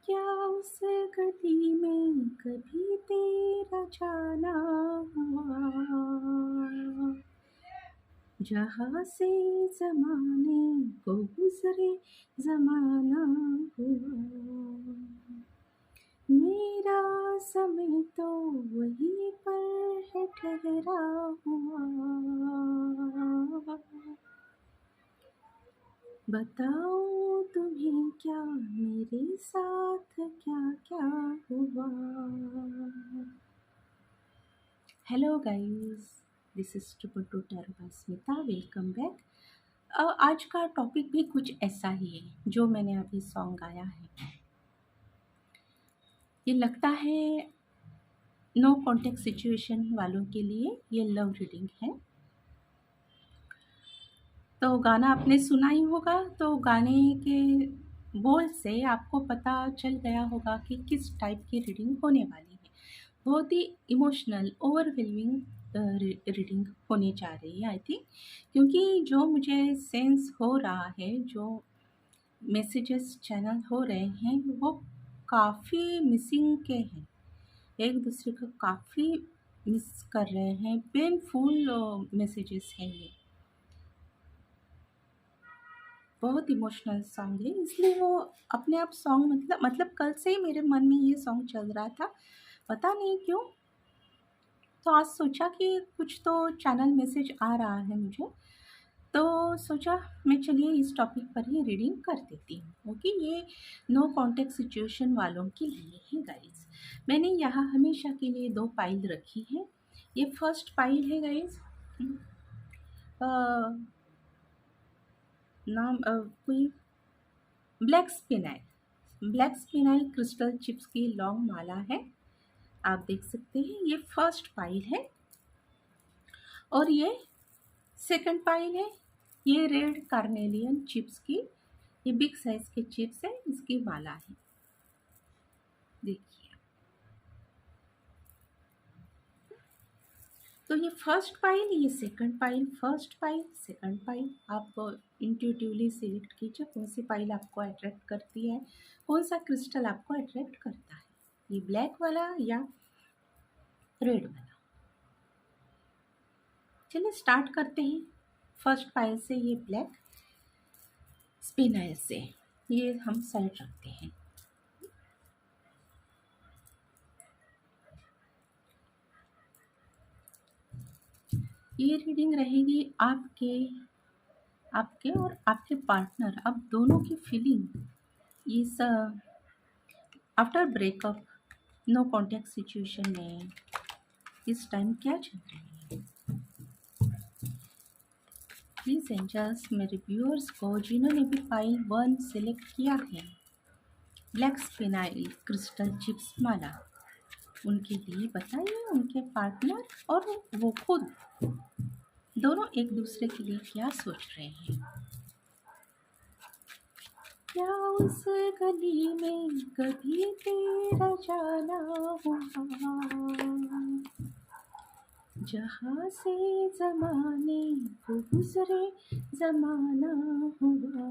क्या उस गली में कभी तेरा जाना हुआ, जहाँ से ज़माने को गुज़रे ज़माना हुआ। मेरा समय तो वहीं पर है ठहरा हुआ। बताऊं तुम्हें क्या मेरे साथ क्या क्या हुआ। हेलो गाइस, दिस इज टुपुटु टर्बा स्मिता, वेलकम बैक। आज का टॉपिक भी कुछ ऐसा ही है जो मैंने अभी सॉन्ग गाया है। ये लगता है नो कॉन्टेक्ट सिचुएशन वालों के लिए ये लव रीडिंग है। तो गाना आपने सुना ही होगा, तो गाने के बोल से आपको पता चल गया होगा कि किस टाइप की रीडिंग होने वाली है। बहुत ही इमोशनल ओवरवेलमिंग रीडिंग होने जा रही है आई थिंक, क्योंकि जो मुझे सेंस हो रहा है, जो मैसेजेस चैनल हो रहे हैं, वो काफ़ी मिसिंग के हैं, एक दूसरे को काफ़ी मिस कर रहे हैं। पेनफुल मैसेजेस हैं ये, बहुत इमोशनल सॉन्ग है, इसलिए वो अपने आप सॉन्ग मतलब कल से ही मेरे मन में ये सॉन्ग चल रहा था, पता नहीं क्यों। तो आज सोचा कि कुछ तो चैनल मैसेज आ रहा है मुझे, तो सोचा मैं चलिए इस टॉपिक पर ही रीडिंग कर देती हूँ। ओके, ये नो कॉन्टेक्ट सिचुएशन वालों के लिए है गाइस। मैंने यहाँ हमेशा के लिए 2 पाइल रखी है। ये फर्स्ट पाइल है गाइस, नाम कोई ब्लैक स्पिनाइल क्रिस्टल चिप्स की लॉन्ग माला है, आप देख सकते हैं। ये फर्स्ट पाइल है। और ये सेकंड पाइल है, ये रेड कार्नेलियन चिप्स की, ये बिग साइज के चिप्स है, इसकी माला है, देखिए। तो ये फर्स्ट पाइल, ये second pile, first pile second pile, आप इंट्यूटिवली सिलेक्ट कीजिए कौन सी पाइल आपको अट्रैक्ट करती है, कौन सा क्रिस्टल आपको अट्रैक्ट करता है, ये ब्लैक वाला या रेड वाला। चलिए स्टार्ट करते हैं फर्स्ट पाइल से। ये ब्लैक स्पिनाइल से, ये हम साइड रखते हैं। ये रीडिंग रहेगी आपके आपके और आपके पार्टनर, आप दोनों की फीलिंग इस after breakup no contact situation में इस टाइम क्या चल रही है। प्लीज एंजल्स, मेरे व्यूअर्स को जिन्होंने भी पाइल 1 सिलेक्ट किया है, ब्लैक स्पिनाइल क्रिस्टल चिप्स माला, उनके लिए बताइए उनके पार्टनर और वो खुद दोनों एक दूसरे के लिए क्या सोच रहे हैं। क्या उस गली में कभी तेरा जाना हुआ, जहाँ से ज़माने को गुज़रे ज़माना हुआ।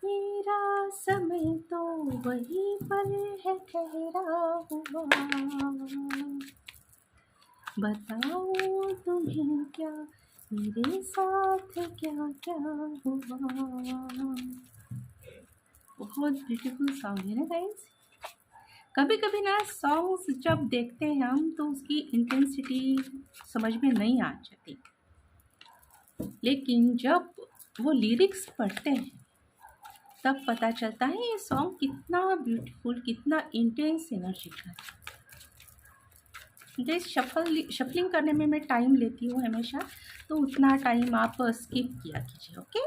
मेरा समय तो वही पल है ठहरा हुआ। बताओ तुम्हें क्या मेरे साथ क्या क्या हुआ। बहुत ब्यूटीफुल सॉन्ग है ना गाइस। कभी कभी ना सॉन्ग्स जब देखते हैं हम, तो उसकी इंटेंसिटी समझ में नहीं आ जाती, लेकिन जब वो लिरिक्स पढ़ते हैं तब पता चलता है ये सॉन्ग कितना ब्यूटीफुल, कितना इंटेंस एनर्जी का है। गाइस, शफलिंग करने में मैं टाइम लेती हूँ हमेशा, तो उतना टाइम आप स्किप किया कीजिए। ओके,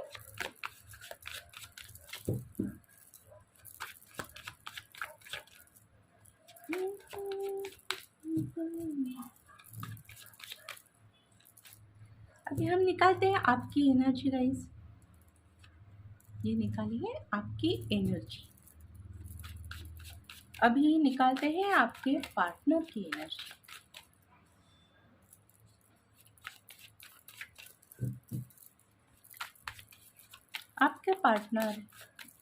अभी हम निकालते हैं आपकी एनर्जी गाइस। ये निकालिए आपकी एनर्जी। अभी निकालते हैं आपके पार्टनर की एनर्जी। आपके पार्टनर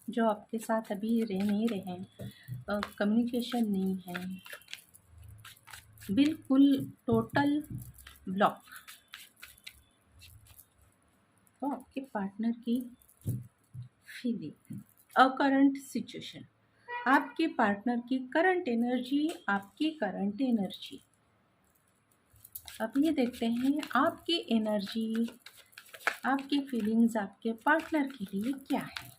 जो आपके साथ अभी रह नहीं रहे हैं, कम्युनिकेशन नहीं है, बिल्कुल टोटल ब्लॉक। तो आपके पार्टनर की फीलिंग, करंट सिचुएशन, आपके पार्टनर की करंट एनर्जी, आपकी करंट एनर्जी। अब ये देखते हैं आपकी एनर्जी, आपकी फीलिंग्स आपके पार्टनर के लिए क्या है।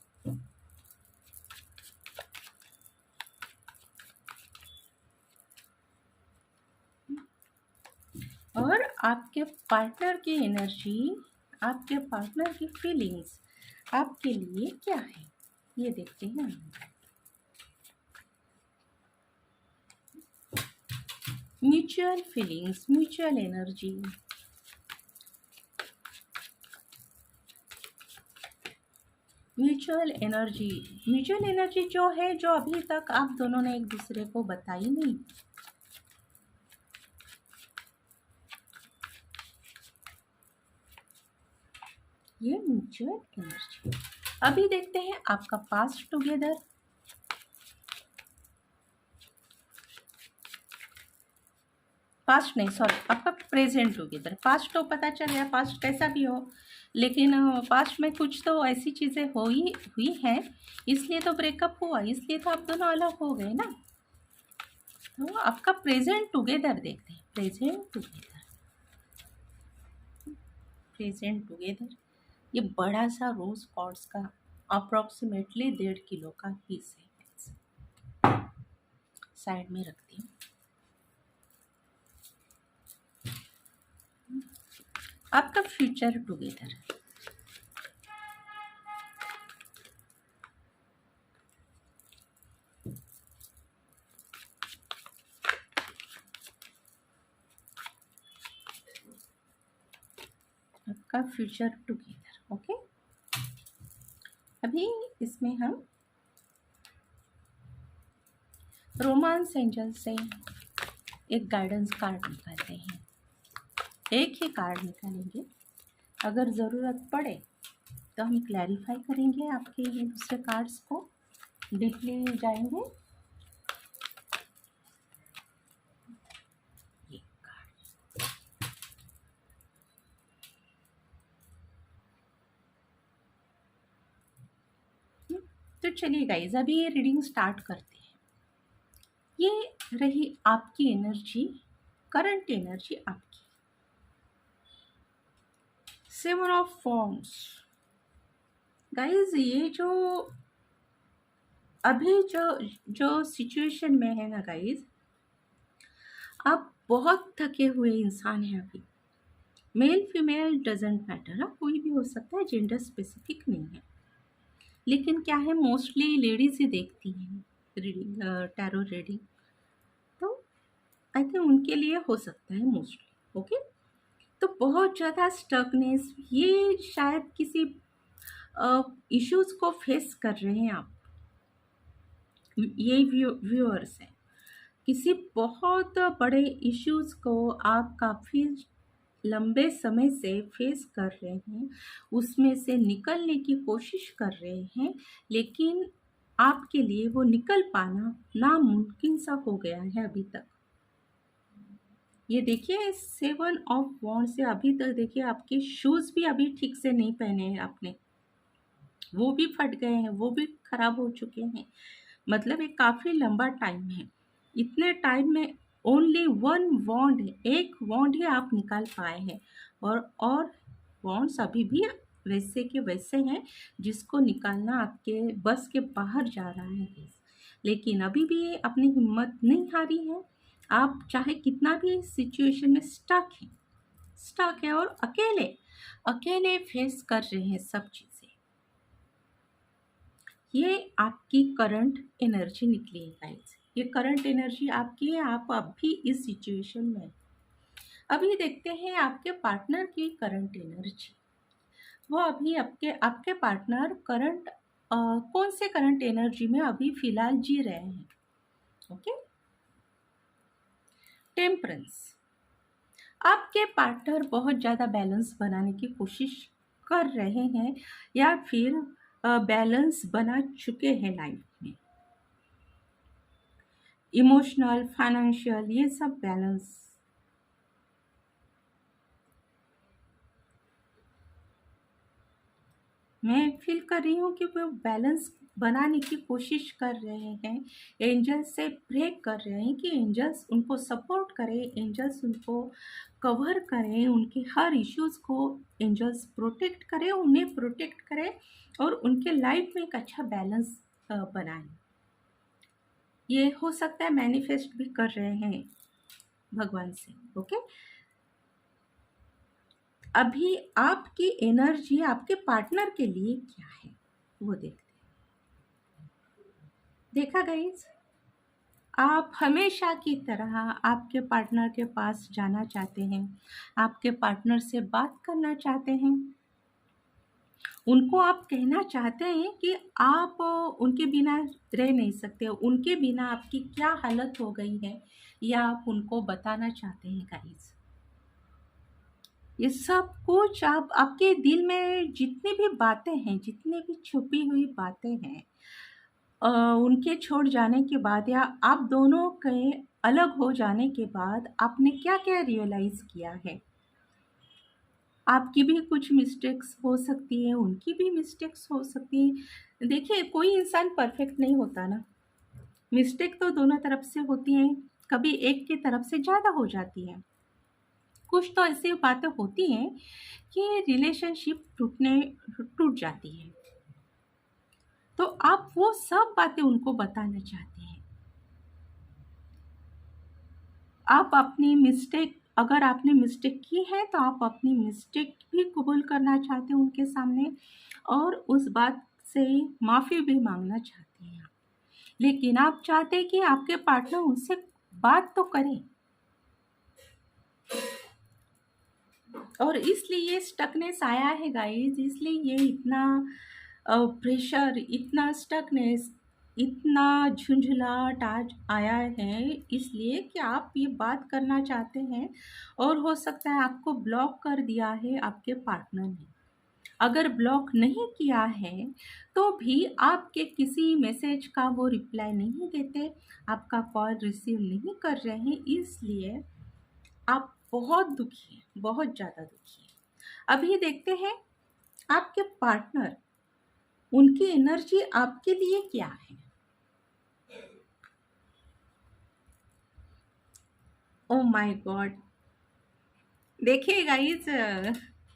और आपके पार्टनर की एनर्जी, आपके पार्टनर की फीलिंग्स आपके लिए क्या है, ये देखते हैं। Mutual feelings, mutual energy. Mutual energy, mutual energy जो है, जो अभी तक आप दोनों ने एक दूसरे को बताई नहीं। ये म्यूचुअल एनर्जी। अभी देखते हैं आपका पास्ट टुगेदर, पास्ट नहीं सॉरी, आपका प्रेजेंट टुगेदर। पास्ट तो पता चल गया, पास्ट कैसा भी हो, लेकिन पास्ट में कुछ तो ऐसी चीज़ें हुई हैं, इसलिए तो ब्रेकअप हुआ, इसलिए तो आप दोनों अलग हो गए ना। तो आपका प्रेजेंट टुगेदर देखते हैं। Present together, present together. ये बड़ा सा रोज कॉर्ड्स का अप्रोक्सीमेटली 1.5 किलो का पीस है। साइड में रखती हूँ। आपका फ्यूचर टुगेदर, आपका फ्यूचर टुगेदर। ओके, अभी इसमें हम रोमांस एंजल से एक गाइडेंस कार्ड निकालते हैं। एक ही कार्ड निकालेंगे, अगर ज़रूरत पड़े तो हम क्लैरिफाई करेंगे, आपके ये दूसरे कार्ड्स को डीपली जाएंगे। ये कार्ड, तो चलिए गाइज अभी ये रीडिंग स्टार्ट करते हैं। ये रही आपकी एनर्जी, करंट एनर्जी आपकी। 7 ऑफ वॉन्ड्स। गाइज ये जो अभी जो सिचुएशन में है ना गाइज, आप बहुत थके हुए इंसान हैं अभी। मेल फीमेल डजेंट मैटर, हाँ कोई भी हो सकता है, जेंडर स्पेसिफिक नहीं है। लेकिन क्या है, मोस्टली लेडीज ही देखती हैं रीडिंग, टैरो रीडिंग, तो आई थिंक उनके लिए हो सकता है मोस्टली। ओके, तो बहुत ज़्यादा स्टकनेस, ये शायद किसी इश्यूज को फेस कर रहे हैं आप, ये व्यूअर्स हैं। किसी बहुत बड़े इश्यूज को आप काफ़ी लंबे समय से फेस कर रहे हैं, उसमें से निकलने की कोशिश कर रहे हैं, लेकिन आपके लिए वो निकल पाना नामुमकिन सा हो गया है अभी तक। ये देखिए 7 ऑफ वॉन्ड से अभी तक देखिए आपके शूज़ भी अभी ठीक से नहीं पहने हैं आपने, वो भी फट गए हैं, वो भी खराब हो चुके हैं। मतलब ये काफ़ी लंबा टाइम है। इतने टाइम में ओनली 1 वॉन्ड, एक वॉन्ड ही आप निकाल पाए हैं, और वॉन्ड्स अभी भी वैसे के वैसे हैं, जिसको निकालना आपके बस के बाहर जा रहा है। लेकिन अभी भी अपनी हिम्मत नहीं हारी है। आप चाहे कितना भी सिचुएशन में स्टक है और अकेले अकेले फेस कर रहे हैं सब चीज़ें। ये आपकी करंट एनर्जी निकली है गाइस, ये करंट एनर्जी आपकी है, आप अभी इस सिचुएशन में। अभी देखते हैं आपके पार्टनर की करंट एनर्जी। वो अभी आपके पार्टनर करंट कौन से करंट एनर्जी में अभी फिलहाल जी रहे हैं। Okay, temperance. आपके पार्टनर बहुत ज़्यादा बैलेंस बनाने की कोशिश कर रहे हैं, या फिर बैलेंस बना चुके हैं लाइफ में। इमोशनल, फाइनेंशियल, ये सब बैलेंस। मैं फील कर रही हूँ कि वो बैलेंस बनाने की कोशिश कर रहे हैं। एंजल्स से प्रे कर रहे हैं कि एंजल्स उनको सपोर्ट करें, एंजल्स उनको कवर करें, उनके हर इश्यूज़ को एंजल्स प्रोटेक्ट करें, उन्हें प्रोटेक्ट करें और उनके लाइफ में एक अच्छा बैलेंस बनाएं। ये हो सकता है मैनिफेस्ट भी कर रहे हैं भगवान से। ओके, अभी आपकी एनर्जी आपके पार्टनर के लिए क्या है वो देखते हैं। देखा गाइस, आप हमेशा की तरह आपके पार्टनर के पास जाना चाहते हैं, आपके पार्टनर से बात करना चाहते हैं, उनको आप कहना चाहते हैं कि आप उनके बिना रह नहीं सकते, उनके बिना आपकी क्या हालत हो गई है, या आप उनको बताना चाहते हैं गाइस। ये सब कुछ आप आपके दिल में जितनी भी बातें हैं, जितनी भी छुपी हुई बातें हैं, उनके छोड़ जाने के बाद या आप दोनों के अलग हो जाने के बाद आपने क्या क्या रियलाइज़ किया है। आपकी भी कुछ मिस्टेक्स हो सकती है, उनकी भी मिस्टेक्स हो सकती है। देखिए, कोई इंसान परफेक्ट नहीं होता ना, मिस्टेक तो दोनों तरफ से होती हैं, कभी एक की तरफ से ज़्यादा हो जाती है। कुछ तो ऐसी बातें होती हैं कि रिलेशनशिप टूट जाती है, तो आप वो सब बातें उनको बताना चाहते हैं। आप अपनी मिस्टेक, अगर आपने मिस्टेक की है तो आप अपनी मिस्टेक भी कबूल करना चाहते हैं उनके सामने, और उस बात से माफ़ी भी मांगना चाहते हैं। लेकिन आप चाहते हैं कि आपके पार्टनर उनसे बात तो करें, और इसलिए ये स्टकनेस आया है गाइस, इसलिए ये इतना प्रेशर, इतना स्टकनेस, इतना झुंझलाहट आज आया है, इसलिए कि आप ये बात करना चाहते हैं और हो सकता है आपको ब्लॉक कर दिया है आपके पार्टनर ने। अगर ब्लॉक नहीं किया है तो भी आपके किसी मैसेज का वो रिप्लाई नहीं देते, आपका कॉल रिसीव नहीं कर रहे हैं, इसलिए आप बहुत दुखी हैं, बहुत ज़्यादा दुखी हैं। अभी देखते हैं आपके पार्टनर, उनकी एनर्जी आपके लिए क्या है। ओ माय गॉड, देखिए गाइस,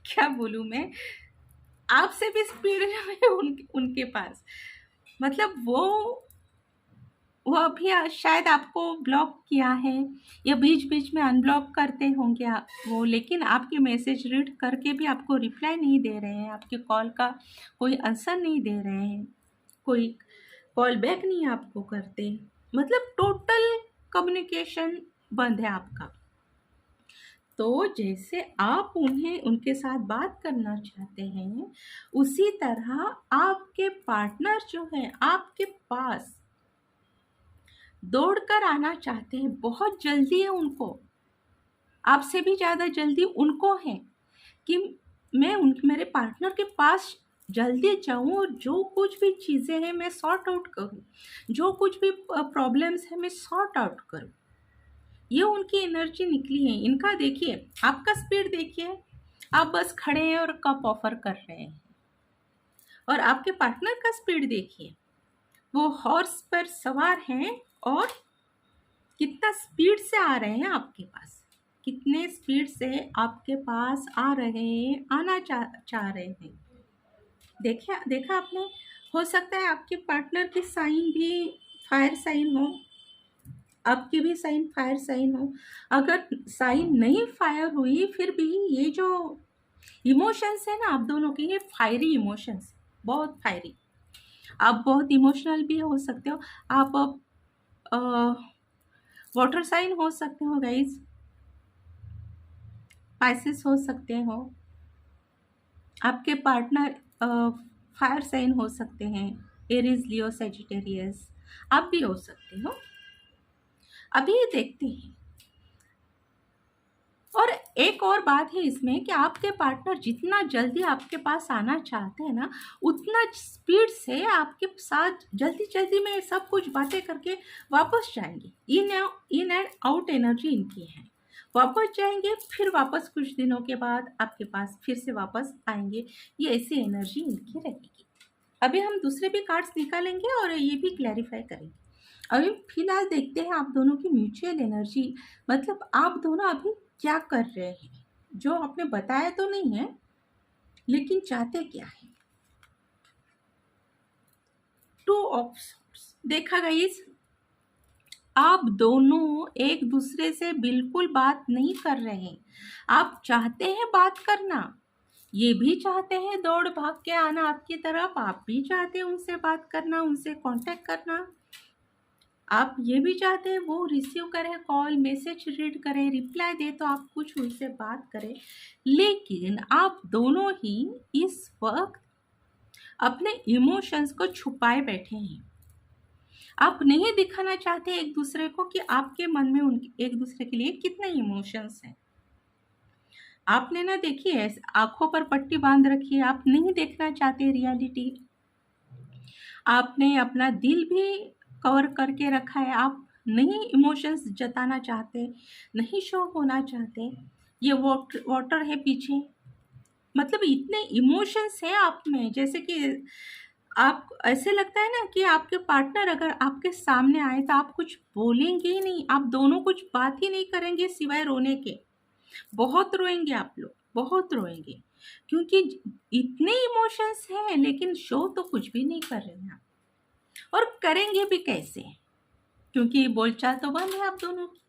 क्या बोलूँ मैं, आपसे भी स्पीड है उनके पास। मतलब वो अभी शायद आपको ब्लॉक किया है या बीच बीच में अनब्लॉक करते होंगे वो, लेकिन आपके मैसेज रीड करके भी आपको रिप्लाई नहीं दे रहे हैं, आपके कॉल का कोई आंसर नहीं दे रहे हैं, कोई कॉल बैक नहीं आपको करते, मतलब टोटल कम्युनिकेशन बंद है आपका। तो जैसे आप उन्हें उनके साथ बात करना चाहते हैं, उसी तरह आपके पार्टनर जो है आपके पास दौड़कर आना चाहते हैं, बहुत जल्दी है उनको, आपसे भी ज़्यादा जल्दी उनको है कि मेरे पार्टनर के पास जल्दी जाऊं और जो कुछ भी चीज़ें हैं मैं सॉर्ट आउट करूं, जो कुछ भी प्रॉब्लम्स है मैं सॉर्ट आउट करूं। ये उनकी एनर्जी निकली है। इनका देखिए, आपका स्पीड देखिए, आप बस खड़े हैं और कप ऑफर कर रहे हैं, और आपके पार्टनर का स्पीड देखिए, वो हॉर्स पर सवार हैं और कितना स्पीड से आ रहे हैं आपके पास, कितने स्पीड से आपके पास आ रहे हैं, आना चाह रहे हैं। देखा आपने। हो सकता है आपके पार्टनर की साइन भी फायर साइन हो, आपकी भी साइन फायर साइन हो। अगर साइन नहीं फायर हुई फिर भी ये जो इमोशंस है ना आप दोनों के, ये फायरी इमोशंस, बहुत फायरी। आप बहुत इमोशनल भी हो सकते हो, आप वाटर साइन हो सकते हो गाइज, पाइसेस हो सकते हो, आपके पार्टनर फायर साइन हो सकते हैं, एरीज, लियो, सैजिटेरियस, आप भी हो सकते हो। अभी देखते हैं, और एक और बात है इसमें कि आपके पार्टनर जितना जल्दी आपके पास आना चाहते हैं ना, उतना स्पीड से आपके साथ जल्दी जल्दी में सब कुछ बातें करके वापस जाएंगे। इन एंड आउट एनर्जी इनकी है। वापस जाएंगे, फिर वापस कुछ दिनों के बाद आपके पास फिर से वापस आएंगे। ये ऐसी एनर्जी इनकी रहेगी। अभी हम दूसरे भी कार्ड्स निकालेंगे और ये भी क्लैरिफाई करेंगे। अभी फिलहाल देखते हैं आप दोनों की म्यूचुअल एनर्जी, मतलब आप दोनों अभी क्या कर रहे हैं, जो आपने बताया तो नहीं है लेकिन चाहते क्या है। टू ऑफ सॉर्ड्स देखा गाइस, आप दोनों एक दूसरे से बिल्कुल बात नहीं कर रहे हैं। आप चाहते हैं बात करना, ये भी चाहते हैं दौड़ भाग के आना आपकी तरफ, आप भी चाहते हैं उनसे बात करना, उनसे कांटेक्ट करना। आप ये भी चाहते हैं वो रिसीव करें कॉल, मैसेज रीड करें, रिप्लाई दे तो आप कुछ उनसे बात करें। लेकिन आप दोनों ही इस वक्त अपने इमोशंस को छुपाए बैठे हैं। आप नहीं दिखाना चाहते एक दूसरे को कि आपके मन में उनके एक दूसरे के लिए कितने इमोशंस हैं। आपने ना देखिए आंखों पर पट्टी बांध रखी है, आप नहीं देखना चाहते रियलिटी। आपने अपना दिल भी कवर करके रखा है, आप नहीं इमोशंस जताना चाहते, नहीं शो होना चाहते। ये वाटर है पीछे, मतलब इतने इमोशंस हैं आप में, जैसे कि आप ऐसे लगता है ना कि आपके पार्टनर अगर आपके सामने आए तो आप कुछ बोलेंगे ही नहीं, आप दोनों कुछ बात ही नहीं करेंगे सिवाय रोने के। बहुत रोएंगे आप लोग, बहुत रोएंगे, क्योंकि इतने इमोशंस हैं लेकिन शो तो कुछ भी नहीं कर रहे हैं आप। और करेंगे भी कैसे, क्योंकि बोलचाल तो बंद है आप दोनों की।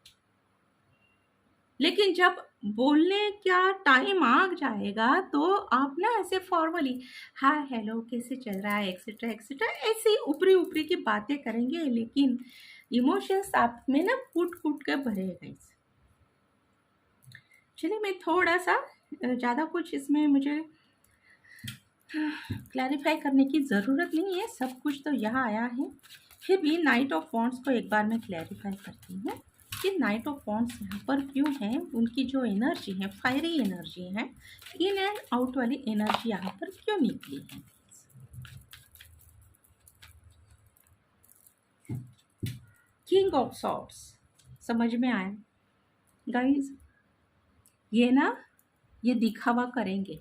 लेकिन जब बोलने का टाइम आ जाएगा तो आप ना ऐसे फॉर्मली हाय हेलो कैसे चल रहा है एक्सेट्रा एक्सेट्रा ऐसी ऊपरी ऊपरी की बातें करेंगे, लेकिन इमोशंस आप में ना कूट कूट के भरेगा। चलिए मैं थोड़ा सा ज़्यादा कुछ इसमें मुझे क्लैरिफाई करने की ज़रूरत नहीं है, सब कुछ तो यहाँ आया है। फिर भी नाइट ऑफ वॉन्ड्स को एक बार मैं क्लैरिफाई करती हूँ कि नाइट ऑफ वॉन्ड्स यहाँ पर क्यों है, उनकी जो एनर्जी है फायरी एनर्जी है, इन एंड आउट वाली एनर्जी यहाँ पर क्यों निकली है। किंग ऑफ सॉर्ड्स समझ में आया गाइज, ये ना ये दिखावा करेंगे,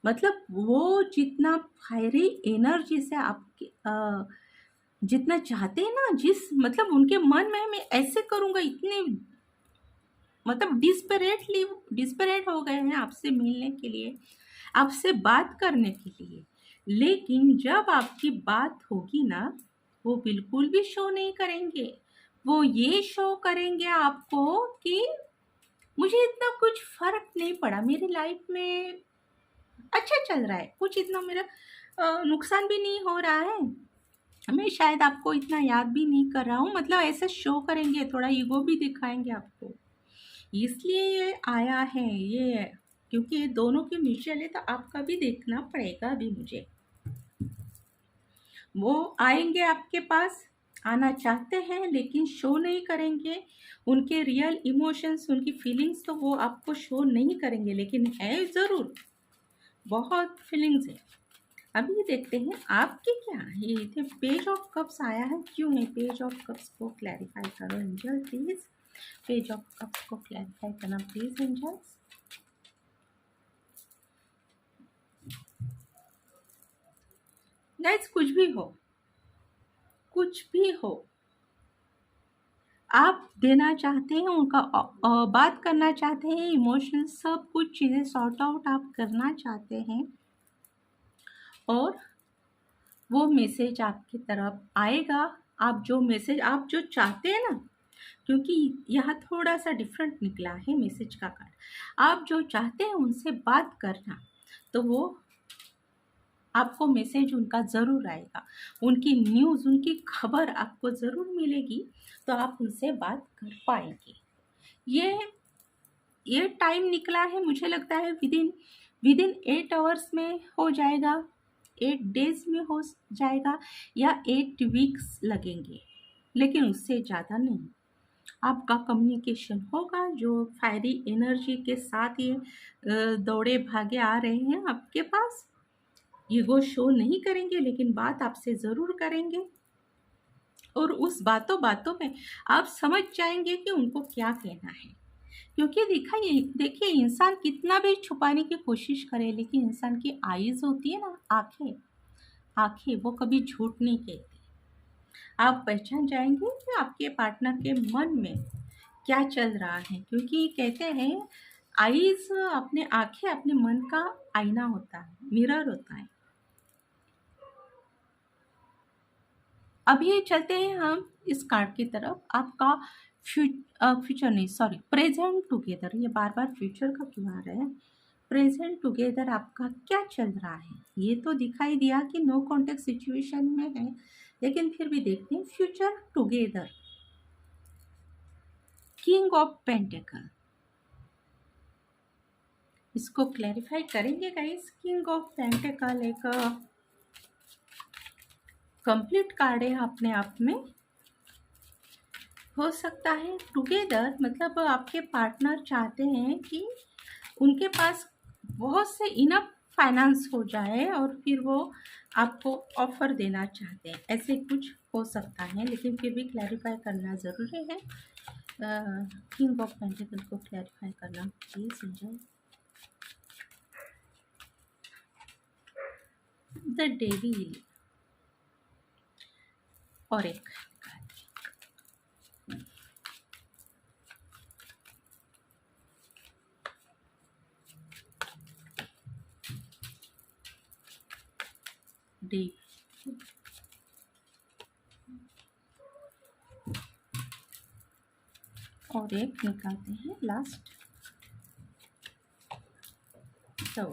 मतलब वो जितना फायरी एनर्जी से आपके जितना चाहते हैं ना, जिस मतलब उनके मन में मैं ऐसे करूँगा, इतने मतलब डिस्परेट हो गए हैं आपसे मिलने के लिए, आपसे बात करने के लिए। लेकिन जब आपकी बात होगी ना, वो बिल्कुल भी शो नहीं करेंगे। वो ये शो करेंगे आपको कि मुझे इतना कुछ फर्क नहीं पड़ा, मेरी लाइफ में अच्छा चल रहा है, कुछ इतना मेरा नुकसान भी नहीं हो रहा है, मैं शायद आपको इतना याद भी नहीं कर रहा हूँ, मतलब ऐसा शो करेंगे, थोड़ा ईगो भी दिखाएंगे आपको। इसलिए ये आया है ये, क्योंकि ये दोनों के म्यूचुअल है तो आपका भी देखना पड़ेगा अभी मुझे। वो आएंगे आपके पास, आना चाहते हैं लेकिन शो नहीं करेंगे, उनके रियल इमोशंस उनकी फीलिंग्स तो वो आपको शो नहीं करेंगे, लेकिन है ज़रूर, बहुत फीलिंग्स है। अभी देखते हैं आपके क्या है। ये थे पेज ऑफ कप्स आया है, क्यों है पेज ऑफ कप्स को क्लैरिफाई करो angel please, page of cups को क्लैरिफाई करना प्लीज एंजल्स। गाइस कुछ भी हो, कुछ भी हो, आप देना चाहते हैं उनका बात करना चाहते हैं, इमोशनल सब कुछ चीज़ें सॉर्ट आउट आप करना चाहते हैं, और वो मैसेज आपकी तरफ आएगा। आप जो मैसेज आप जो चाहते हैं ना, क्योंकि यहाँ थोड़ा सा डिफरेंट निकला है मैसेज का कार्ड, आप जो चाहते हैं उनसे बात करना, तो वो आपको मैसेज उनका ज़रूर आएगा, उनकी न्यूज़ उनकी खबर आपको ज़रूर मिलेगी, तो आप उनसे बात कर पाएंगे। ये टाइम निकला है, मुझे लगता है विदिन 8 आवर्स में हो जाएगा, 8 डेज में हो जाएगा, या 8 वीक्स लगेंगे, लेकिन उससे ज़्यादा नहीं। आपका कम्युनिकेशन होगा, जो फायरी एनर्जी के साथ ये दौड़े भागे आ रहे हैं आपके पास। ईगो शो नहीं करेंगे, लेकिन बात आपसे ज़रूर करेंगे, और उस बातों बातों में आप समझ जाएंगे कि उनको क्या कहना है। क्योंकि देखिए इंसान कितना भी छुपाने की कोशिश करे, लेकिन इंसान की आईज होती है ना, आंखें, आंखें वो कभी झूठ नहीं कहती। आप पहचान जाएंगे कि आपके पार्टनर के मन में क्या चल रहा है, क्योंकि कहते हैं आईज, अपने आंखें अपने मन का आईना होता है, मिरर होता है। अभी चलते हैं हम इस कार्ड की तरफ। आपका फ्यूचर नहीं, सॉरी, प्रेजेंट टुगेदर, ये बार बार फ्यूचर का क्यों आ रहा है। प्रेजेंट टुगेदर आपका क्या चल रहा है। ये तो दिखाई दिया कि नो कॉन्टेक्ट सिचुएशन में है, लेकिन फिर भी देखते हैं future together. King of pentacle, इसको क्लैरिफाई करेंगे गाइस। किंग ऑफ पेंटिकल एक कंप्लीट कार्ड है अपने आप में। हो सकता है टुगेदर मतलब आपके पार्टनर चाहते हैं कि उनके पास बहुत से इनफ फाइनेंस हो जाए, और फिर वो आपको ऑफर देना चाहते हैं, ऐसे कुछ हो सकता है, लेकिन फिर भी क्लैरिफाई करना ज़रूरी है। किंग ऑफ पेंटिकल को क्लैरिफाई करना प्लीज समझाए। द डेविल और एक डेविल और एक निकालते हैं लास्ट। तो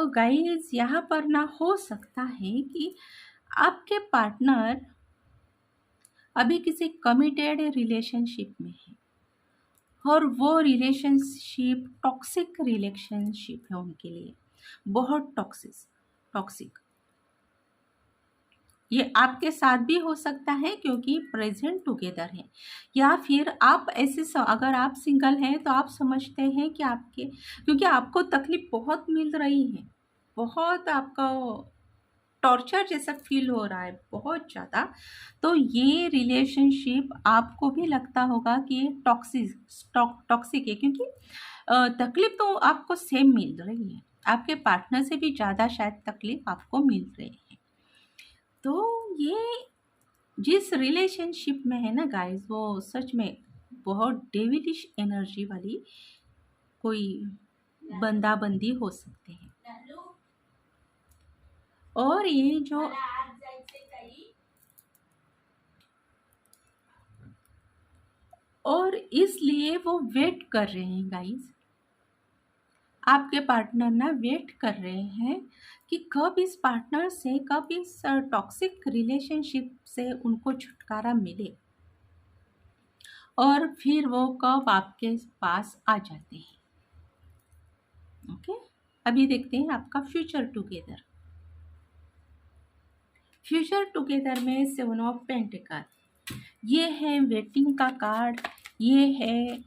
गाइस यहाँ पर ना हो सकता है कि आपके पार्टनर अभी किसी कमिटेड रिलेशनशिप में है, और वो रिलेशनशिप टॉक्सिक रिलेशनशिप है उनके लिए, बहुत टॉक्सिक। ये आपके साथ भी हो सकता है क्योंकि प्रेजेंट टुगेदर है, या फिर आप ऐसे अगर आप सिंगल हैं तो आप समझते हैं कि आपके, क्योंकि आपको तकलीफ बहुत मिल रही है, बहुत आपका टॉर्चर जैसा फील हो रहा है बहुत ज़्यादा, तो ये रिलेशनशिप आपको भी लगता होगा कि ये टॉक्सिक है, क्योंकि तकलीफ तो आपको सेम मिल रही है, आपके पार्टनर से भी ज़्यादा शायद तकलीफ आपको मिल रही है। तो ये जिस रिलेशनशिप में है ना गाइस, वो सच में बहुत डेविलिश एनर्जी वाली कोई बंदा बंदी हो सकते हैं। और ये जो और इसलिए वो वेट कर रहे हैं गाइस, आपके पार्टनर ना वेट कर रहे हैं कि कब इस पार्टनर से, कब इस टॉक्सिक रिलेशनशिप से उनको छुटकारा मिले, और फिर वो कब आपके पास आ जाते हैं। ओके, अभी देखते हैं आपका फ्यूचर टुगेदर। फ्यूचर टुगेदर में 7 ऑफ पेंटिकल, ये है वेटिंग का कार्ड। ये है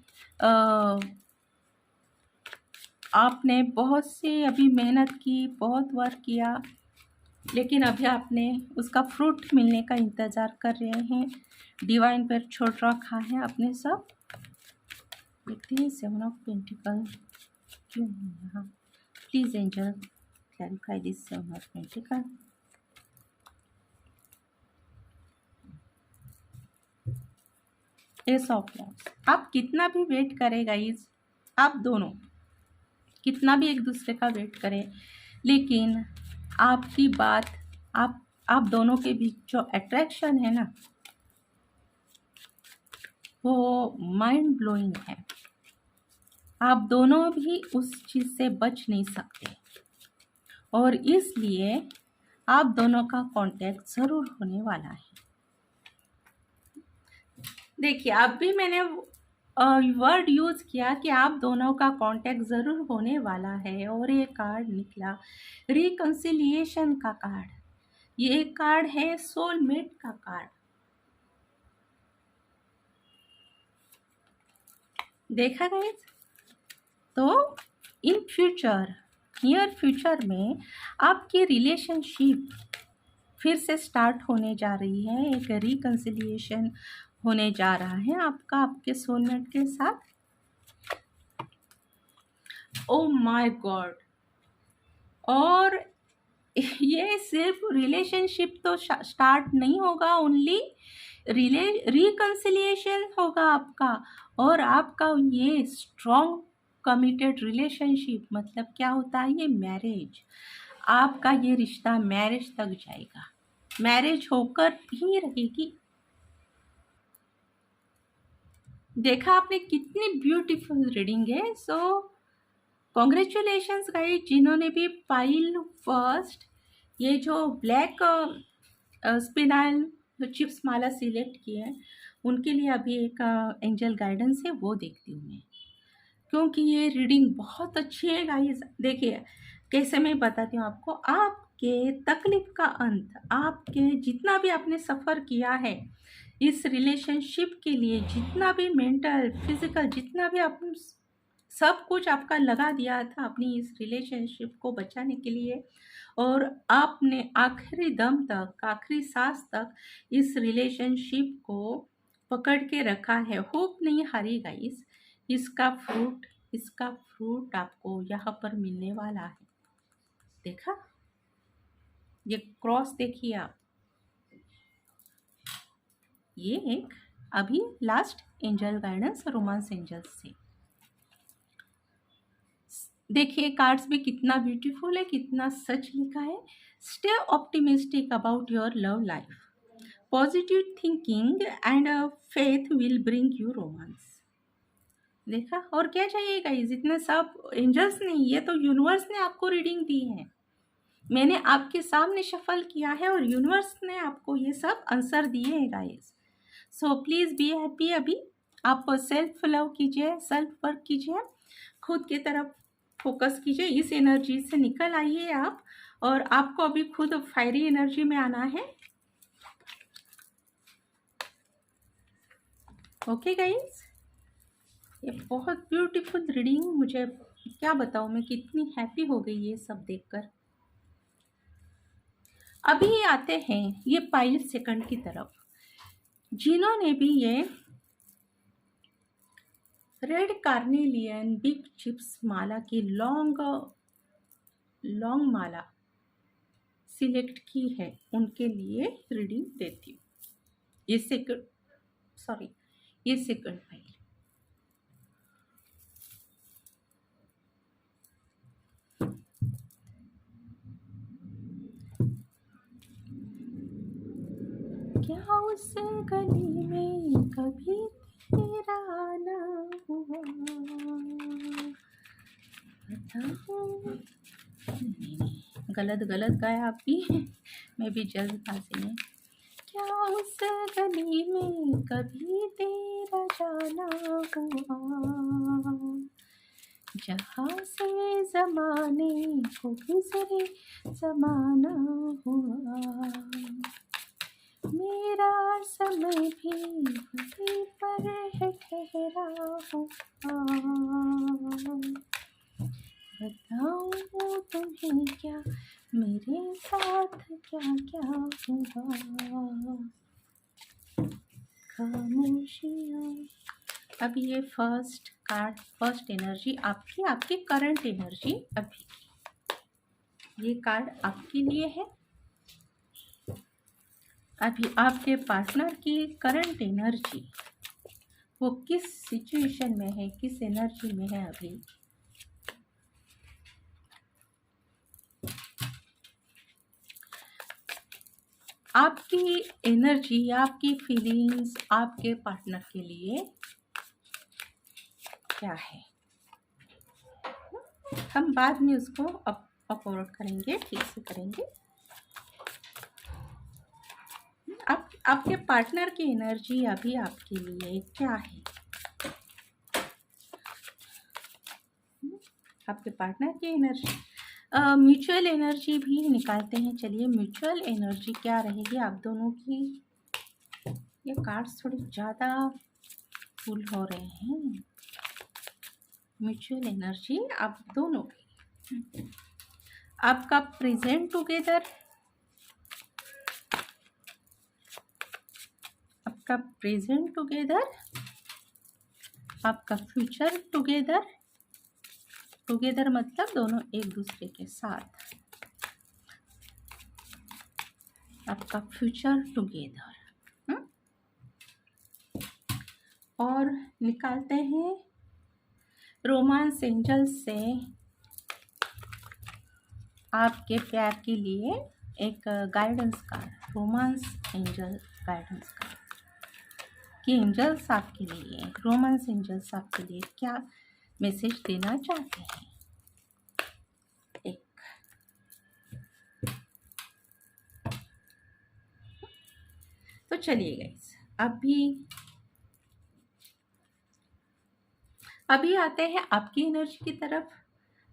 आपने बहुत से अभी मेहनत की, बहुत वर्क किया, लेकिन अभी आपने उसका फ्रूट मिलने का इंतज़ार कर रहे हैं, डिवाइन पर छोड़ रखा है आपने सब। देखते हैं 7 ऑफ पेंटिकल क्यों है यहाँ। Please angel clarify this 7 of pentacle. S of wands, आप कितना भी वेट करें गाइज, आप दोनों कितना भी एक दूसरे का वेट करें, लेकिन आपकी बात, आप दोनों के बीच जो अट्रैक्शन है ना, वो माइंड ब्लोइंग है। आप दोनों भी उस चीज़ से बच नहीं सकते, और इसलिए आप दोनों का कांटेक्ट ज़रूर होने वाला है। देखिए अब भी मैंने वर्ड यूज़ किया कि आप दोनों का कांटेक्ट ज़रूर होने वाला है, और ये कार्ड निकला रिकंसिलिएशन का कार्ड। ये कार्ड है सोलमेट का कार्ड। देखा गाइस। तो इन फ्यूचर, नियर फ्यूचर में आपकी रिलेशनशिप फिर से स्टार्ट होने जा रही है, एक रिकन्सिलिएशन होने जा रहा है आपका आपके सोलमेट के साथ। Oh my God. और ये सिर्फ रिलेशनशिप तो स्टार्ट नहीं होगा, ओनली रिकन्सिलिएशन होगा आपका, और आपका ये स्ट्रॉन्ग कमिटेड रिलेशनशिप मतलब क्या होता है, ये मैरिज, आपका ये रिश्ता मैरिज तक जाएगा, मैरिज होकर ही रहेगी। देखा आपने कितनी ब्यूटीफुल रीडिंग है। सो कॉन्ग्रेचुलेशंस गाइस, जिन्होंने भी पाइल फर्स्ट ये जो ब्लैक स्पिनाइल चिप्स माला सिलेक्ट किए हैं, उनके लिए अभी एक एंजल गाइडेंस है, वो देखती हूँ मैं, क्योंकि ये रीडिंग बहुत अच्छी है गाइस। देखिए कैसे मैं बताती हूँ आपको, आपके तकलीफ का अंत, आपके जितना भी आपने सफ़र किया है इस रिलेशनशिप के लिए, जितना भी मेंटल फिजिकल जितना भी आप सब कुछ आपका लगा दिया था अपनी इस रिलेशनशिप को बचाने के लिए, और आपने आखिरी दम तक, आखिरी सांस तक इस रिलेशनशिप को पकड़ के रखा है, होप नहीं हारी गाइस। इसका फ्रूट आपको यहाँ पर मिलने वाला है। देखा, ये क्रॉस देखिए आप, ये एक अभी last angel guidance romance angels से। देखिए कार्ड्स भी कितना ब्यूटीफुल है, कितना सच लिखा है। Stay optimistic about your love life, positive thinking and faith will bring you romance. देखा, और क्या चाहिए गाइस, इतने सब एंजल्स नहीं, ये तो यूनिवर्स ने आपको रीडिंग दी है, मैंने आपके सामने शफल किया है और यूनिवर्स ने आपको ये सब आंसर दिए हैं guys. So please be happy. अभी आप सेल्फ लव कीजिए, सेल्फ वर्क कीजिए, खुद की तरफ फोकस कीजिए, इस एनर्जी से निकल आइए आप, और आपको अभी खुद फायरी एनर्जी में आना है। ओके गाइस, ये बहुत ब्यूटीफुल रीडिंग, मुझे क्या बताऊँ मैं कितनी हैप्पी हो गई ये सब देखकर। अभी आते हैं ये पाइल सेकंड की तरफ, जिन्होंने भी ये रेड कार्नेलियन बिग चिप्स माला की लॉन्ग माला सिलेक्ट की है, उनके लिए रीडिंग देती हूँ। ये सेकंड फाइल। क्या उस गली में कभी तेरा आना हुआ, बताऊं? गलत गाया आप भी मैं भी जल्दबाजी में। क्या उस गली में कभी तेरा जाना हुआ, जहाँ से जमाने को गुजरे जमाना हुआ, मेरा समय भी वहीं पर है ठहरा हुआ, बताऊँ तुम्हें क्या मेरे साथ क्या क्या हुआ, खामोशियाँ। अब ये फर्स्ट कार्ड, फर्स्ट एनर्जी आपकी करंट एनर्जी अभी की, ये कार्ड आपके लिए है। अभी आपके पार्टनर की करंट एनर्जी, वो किस सिचुएशन में है, किस एनर्जी में है अभी। आपकी एनर्जी, आपकी फीलिंग्स आपके पार्टनर के लिए क्या है, हम बाद में उसको अपलोड करेंगे, ठीक से करेंगे। आपके पार्टनर की एनर्जी अभी आपके लिए क्या है, आपके पार्टनर की एनर्जी। म्यूचुअल एनर्जी भी निकालते हैं, चलिए म्यूचुअल एनर्जी क्या रहेगी आप दोनों की। ये कार्ड्स थोड़ी ज़्यादा फुल हो रहे हैं, म्यूचुअल एनर्जी आप दोनों की। आपका प्रेजेंट टुगेदर, आपका प्रेजेंट टुगेदर, आपका फ्यूचर टुगेदर। टुगेदर मतलब दोनों एक दूसरे के साथ। आपका फ्यूचर टुगेदर। और निकालते हैं रोमांस एंजल से आपके प्यार के लिए एक guidance card. Romance angel guidance card कि एंजल्स आपके लिए, रोमांस एंजल्स आपके लिए क्या मैसेज देना चाहते हैं। तो चलिए गाइस, अभी आते हैं आपकी एनर्जी की तरफ।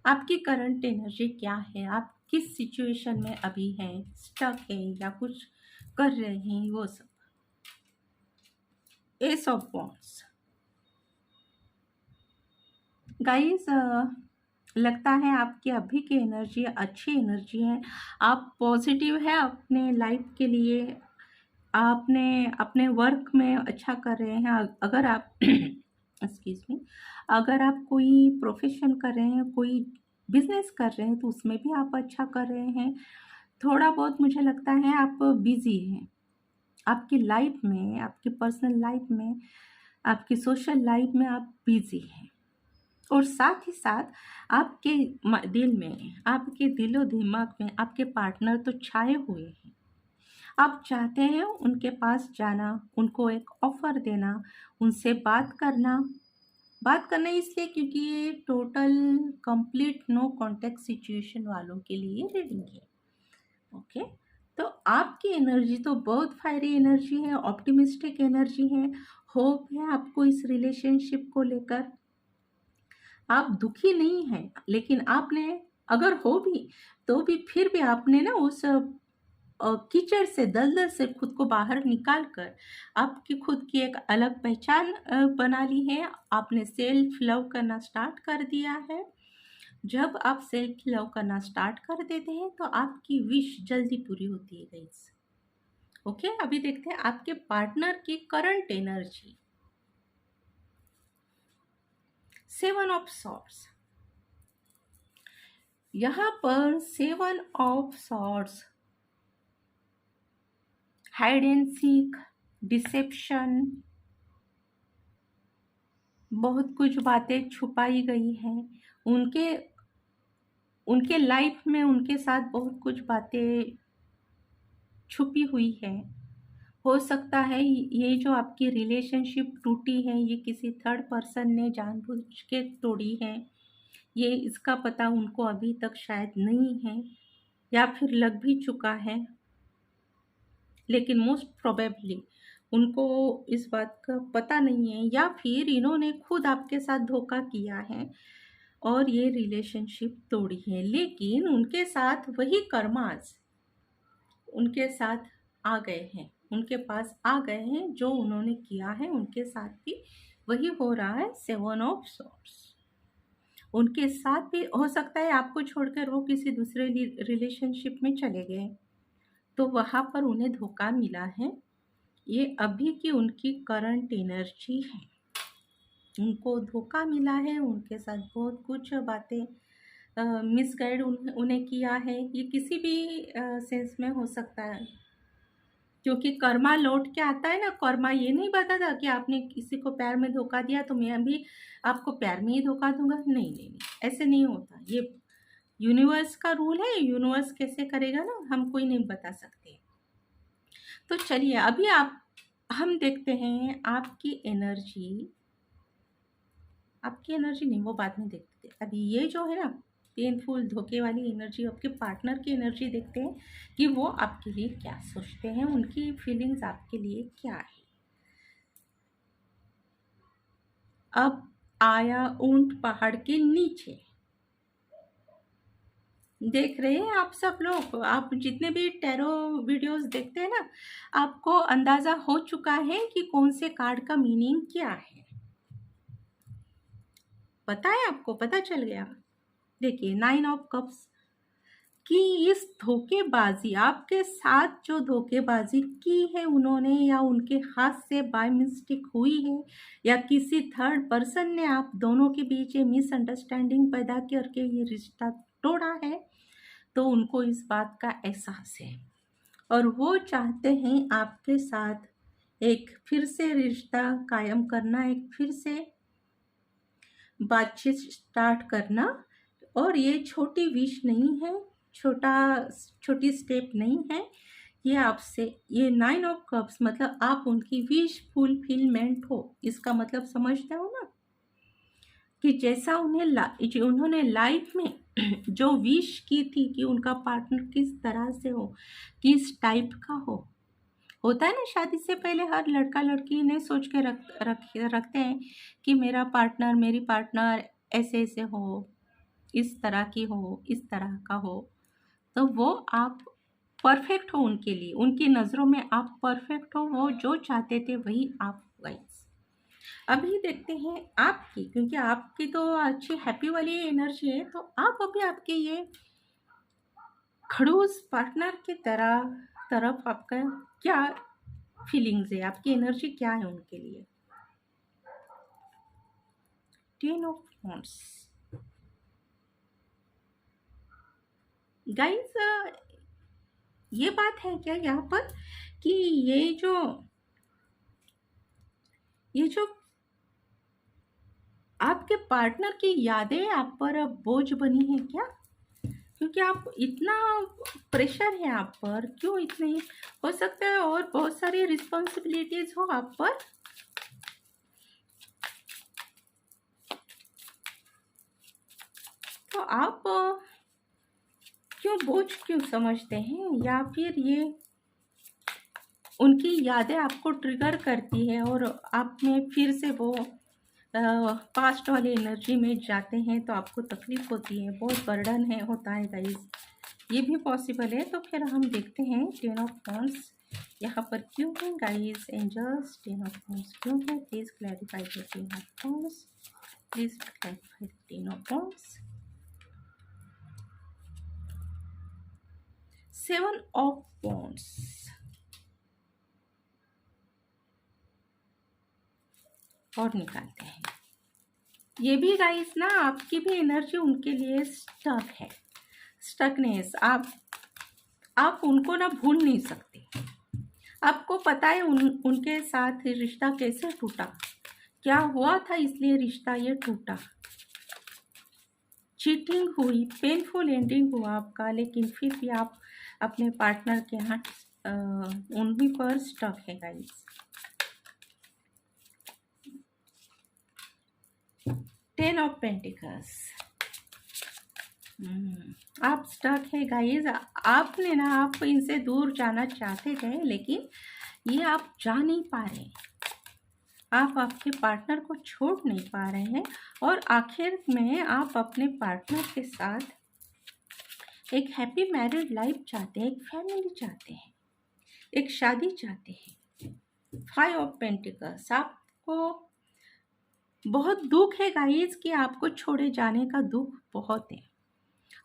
आपकी करंट एनर्जी क्या है, आप किस सिचुएशन में अभी हैं, स्टक है या कुछ कर रहे हैं, वो सब। एस ऑफ वॉन्ड्स गाइस, लगता है आपकी अभी की एनर्जी अच्छी एनर्जी है। आप पॉजिटिव है अपने लाइफ के लिए, आपने अपने वर्क में अच्छा कर रहे हैं। अगर आप एक्सक्यूज मी, अगर आप कोई प्रोफेशन कर रहे हैं, कोई बिजनेस कर रहे हैं, तो उसमें भी आप अच्छा कर रहे हैं। थोड़ा बहुत मुझे लगता है आप बिजी हैं आपकी लाइफ में, आपकी पर्सनल लाइफ में, आपकी सोशल लाइफ में आप बिजी हैं। और साथ ही साथ आपके दिल में, आपके दिलो दिमाग में आपके पार्टनर तो छाए हुए हैं। आप चाहते हैं उनके पास जाना, उनको एक ऑफ़र देना, उनसे बात करना इसलिए क्योंकि ये total complete no contact situation वालों के लिए रीडिंग है। ओके, तो आपकी एनर्जी तो बहुत फायरी एनर्जी है, ऑप्टिमिस्टिक एनर्जी है, होप है आपको इस रिलेशनशिप को लेकर। आप दुखी नहीं हैं, लेकिन आपने अगर हो भी तो भी फिर भी आपने ना उस कीचड़ से, दलदल से खुद को बाहर निकाल कर आपकी खुद की एक अलग पहचान बना ली है। आपने सेल्फ लव करना स्टार्ट कर दिया है। जब आप सेल्फ लव करना स्टार्ट कर देते हैं तो आपकी विश जल्दी पूरी होती है गाइस। ओके, अभी देखते हैं आपके पार्टनर की करंट एनर्जी। 7 ऑफ सॉर्ड्स, यहाँ पर 7 of swords hide and seek, deception, बहुत कुछ बातें छुपाई गई हैं। उनके लाइफ में उनके साथ बहुत कुछ बातें छुपी हुई है। हो सकता है ये जो आपकी रिलेशनशिप टूटी है, ये किसी थर्ड पर्सन ने जानबूझ के तोड़ी है। ये इसका पता उनको अभी तक शायद नहीं है, या फिर लग भी चुका है, लेकिन मोस्ट प्रोबेबली उनको इस बात का पता नहीं है, या फिर इन्होंने खुद आपके साथ धोखा किया है और ये रिलेशनशिप तोड़ी है। लेकिन उनके साथ वही कर्मास उनके साथ आ गए हैं, उनके पास आ गए हैं। जो उन्होंने किया है उनके साथ भी वही हो रहा है। 7 ऑफ सॉर्ड्स उनके साथ भी हो सकता है आपको छोड़कर वो किसी दूसरे रिलेशनशिप में चले गए, तो वहाँ पर उन्हें धोखा मिला है। ये अभी की उनकी करंट एनर्जी है। उनको धोखा मिला है, उनके साथ बहुत कुछ बातें मिसगाइड उन्हें किया है। ये किसी भी सेंस में हो सकता है, क्योंकि कर्मा लौट के आता है ना। कर्मा ये नहीं बताता कि आपने किसी को प्यार में धोखा दिया तो मैं भी आपको प्यार में ही धोखा दूंगा। नहीं नहीं नहीं, ऐसे नहीं होता। ये यूनिवर्स का रूल है, यूनिवर्स कैसे करेगा ना, हम कोई नहीं बता सकते। तो चलिए अभी हम देखते हैं आपकी एनर्जी नहीं, वो बाद में देखते हैं। अभी ये जो है ना पेनफुल धोखे वाली एनर्जी, आपके पार्टनर की एनर्जी देखते हैं कि वो आपके लिए क्या सोचते हैं, उनकी फीलिंग्स आपके लिए क्या है। अब आया ऊंट पहाड़ के नीचे। देख रहे हैं आप सब लोग, आप जितने भी टैरो वीडियोस देखते हैं ना, आपको अंदाजा हो चुका है कि कौन से कार्ड का मीनिंग क्या है। पता है, आपको पता चल गया। देखिए 9 ऑफ कप्स कि इस धोखेबाजी, आपके साथ जो धोखेबाजी की है उन्होंने, या उनके हाथ से बाय मिस्टेक हुई है, या किसी थर्ड पर्सन ने आप दोनों के बीच ये मिसअंडरस्टैंडिंग पैदा करके ये रिश्ता तोड़ा है, तो उनको इस बात का एहसास है और वो चाहते हैं आपके साथ एक फिर से रिश्ता कायम करना, एक फिर से बातचीत स्टार्ट करना। और ये छोटी विश नहीं है, छोटी स्टेप नहीं है, ये आपसे, ये 9 ऑफ कप्स मतलब आप उनकी विश फुलफिलमेंट हो। इसका मतलब समझते हो ना, कि जैसा उन्होंने लाइफ में जो विश की थी कि उनका पार्टनर किस तरह से हो, किस टाइप का हो। होता है ना, शादी से पहले हर लड़का लड़की ने सोच के रखते हैं कि मेरा पार्टनर, मेरी पार्टनर ऐसे ऐसे हो, इस तरह की हो, इस तरह का हो। तो वो आप परफेक्ट हो उनके लिए, उनकी नज़रों में आप परफेक्ट हो, वो जो चाहते थे वही आप गाइस। अभी देखते हैं आपकी, क्योंकि आपकी तो अच्छी हैप्पी वाली एनर्जी है, तो आप अभी आपके ये खड़ूस पार्टनर की तरफ आपका क्या फीलिंग्स है, आपकी एनर्जी क्या है उनके लिए। 10 ऑफ वांड्स गाइस, ये बात है क्या यहाँ पर कि ये जो आपके पार्टनर की यादें आप पर अब बोझ बनी है क्या? क्योंकि आप इतना प्रेशर है आप पर, क्यों इतने, हो सकता है और बहुत सारी रिस्पॉन्सिबिलिटीज हो आप पर। तो आप क्यों बोझ क्यों समझते हैं, या फिर ये उनकी यादें आपको ट्रिगर करती है और आप में फिर से वो पास्ट वाली एनर्जी में जाते हैं, तो आपको तकलीफ होती है, बहुत बर्डन है होता है गाइस, ये भी पॉसिबल है। तो फिर हम देखते हैं 10 ऑफ वांड्स यहाँ पर क्यों है गाइस। एंजल्स 10 ऑफ वांड्स क्यों है, please clarify the 10 of wands, please clarify 10 of wands. 7 of wands और निकालते हैं। ये भी गाइस ना, आपकी भी एनर्जी उनके लिए स्टक है, स्टकनेस। आप उनको ना भूल नहीं सकते। आपको पता है उनके साथ रिश्ता कैसे टूटा, क्या हुआ था, इसलिए रिश्ता ये टूटा। चीटिंग हुई, पेनफुल एंडिंग हुआ आपका, लेकिन फिर भी आप अपने पार्टनर के यहाँ उन्हीं पर स्टक है गाइस। 10 ऑफ पेंटिकल्स, आप स्टक है गाइस। आपने ना, आप इनसे दूर जाना चाहते थे, लेकिन ये आप जा नहीं पा रहे, आप आपके पार्टनर को छोड़ नहीं पा रहे हैं, और आखिर में आप अपने पार्टनर के साथ एक हैप्पी मैरिड लाइफ चाहते हैं, एक फैमिली चाहते हैं, एक शादी चाहते हैं। 5 ऑफ पेंटिकल्स, आपको बहुत दुख है गाइस कि आपको छोड़े जाने का दुख बहुत है।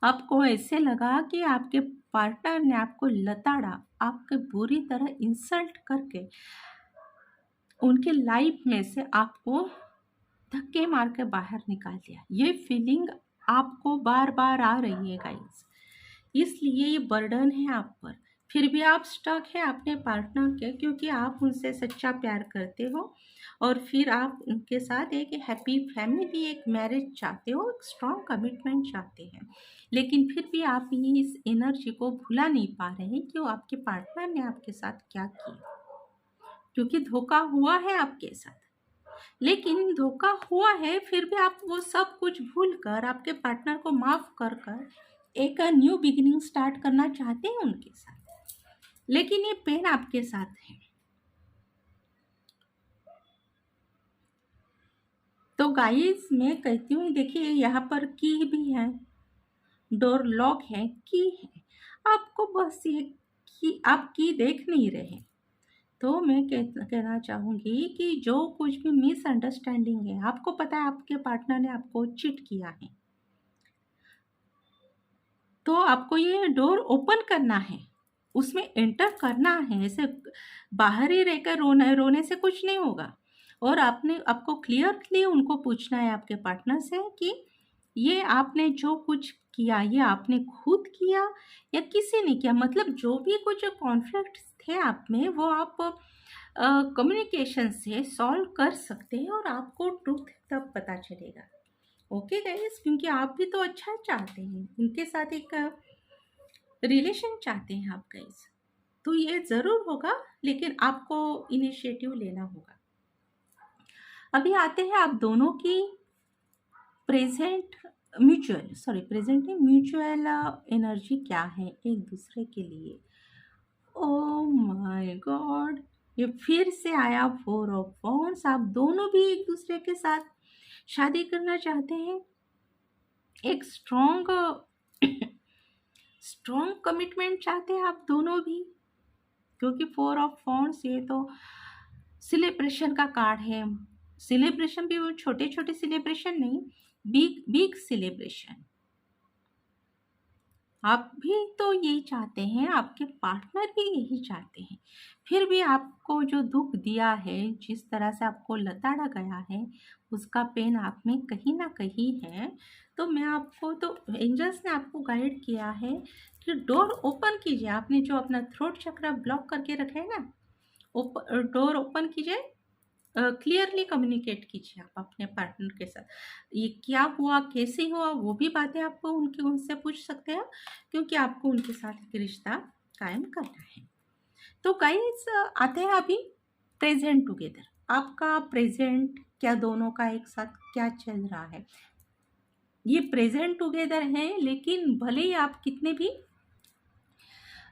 आपको ऐसे लगा कि आपके पार्टनर ने आपको लताड़ा, आपके बुरी तरह इंसल्ट करके उनके लाइफ में से आपको धक्के मार के बाहर निकाल दिया। ये फीलिंग आपको बार बार आ रही है गाइस, इसलिए ये बर्डन है आप पर। फिर भी आप स्टक है अपने पार्टनर के, क्योंकि आप उनसे सच्चा प्यार करते हो और फिर आप उनके साथ एक हैप्पी फैमिली, एक मैरिज चाहते हो, एक स्ट्रॉन्ग कमिटमेंट चाहते हैं। लेकिन फिर भी आप इस एनर्जी को भुला नहीं पा रहे हैं कि वो आपके पार्टनर ने आपके साथ क्या किया, क्योंकि धोखा हुआ है आपके साथ। लेकिन धोखा हुआ है, फिर भी आप वो सब कुछ भूल कर, आपके पार्टनर को माफ़ कर एक न्यू बिगिनिंग स्टार्ट करना चाहते हैं उनके साथ, लेकिन ये पेन आपके साथ है। तो गाइस मैं कहती हूँ, देखिए यहाँ पर की भी है, डोर लॉक है, की है, आपको बस ये की, आप की देख नहीं रहे, तो मैं कहना चाहूँगी कि जो कुछ भी मिसअंडरस्टैंडिंग है, आपको पता है आपके पार्टनर ने आपको चीट किया है, तो आपको ये डोर ओपन करना है, उसमें एंटर करना है। ऐसे बाहर ही रहकर रोने से कुछ नहीं होगा। और आपको क्लियरली उनको पूछना है आपके पार्टनर से कि ये आपने जो कुछ किया, ये आपने खुद किया या किसी ने किया। मतलब जो भी कुछ कॉन्फ्लिक्ट थे आप में, वो आप कम्युनिकेशन से सॉल्व कर सकते हैं और आपको ट्रूथ तब पता चलेगा। ओके गाइस, क्योंकि आप भी तो अच्छा चाहते हैं, उनके साथ एक रिलेशन चाहते हैं आप गाइस, तो ये ज़रूर होगा, लेकिन आपको इनिशिएटिव लेना होगा। अभी आते हैं आप दोनों की प्रेजेंट म्यूचुअल एनर्जी क्या है एक दूसरे के लिए। ओ माय गॉड, ये फिर से आया 4 ऑफ वॉन्ड्स। आप दोनों भी एक दूसरे के साथ शादी करना चाहते हैं, एक स्ट्रॉन्ग कमिटमेंट चाहते हैं आप दोनों भी, क्योंकि 4 ऑफ वॉन्ड्स ये तो सेलिब्रेशन का कार्ड है। सेलिब्रेशन भी वो छोटे छोटे सेलिब्रेशन नहीं, बिग सेलिब्रेशन। आप भी तो यही चाहते हैं, आपके पार्टनर भी यही चाहते हैं। फिर भी आपको जो दुख दिया है, जिस तरह से आपको लताड़ा गया है, उसका पेन आप में कहीं ना कहीं है। तो मैं आपको तो एंजल्स ने आपको गाइड किया है कि डोर ओपन कीजिए। आपने जो अपना थ्रोट चक्र ब्लॉक करके रखा है ना, डोर ओपन कीजिए, क्लियरली कम्युनिकेट कीजिए आप अपने पार्टनर के साथ। ये क्या हुआ, कैसे हुआ, वो भी बातें आपको उनसे पूछ सकते हैं, क्योंकि आपको उनके साथ एक रिश्ता कायम करना है। तो गाइस, आते हैं अभी प्रेजेंट टुगेदर। आपका प्रेजेंट क्या दोनों का एक साथ क्या चल रहा है, ये प्रेजेंट टुगेदर है। लेकिन भले ही आप कितने भी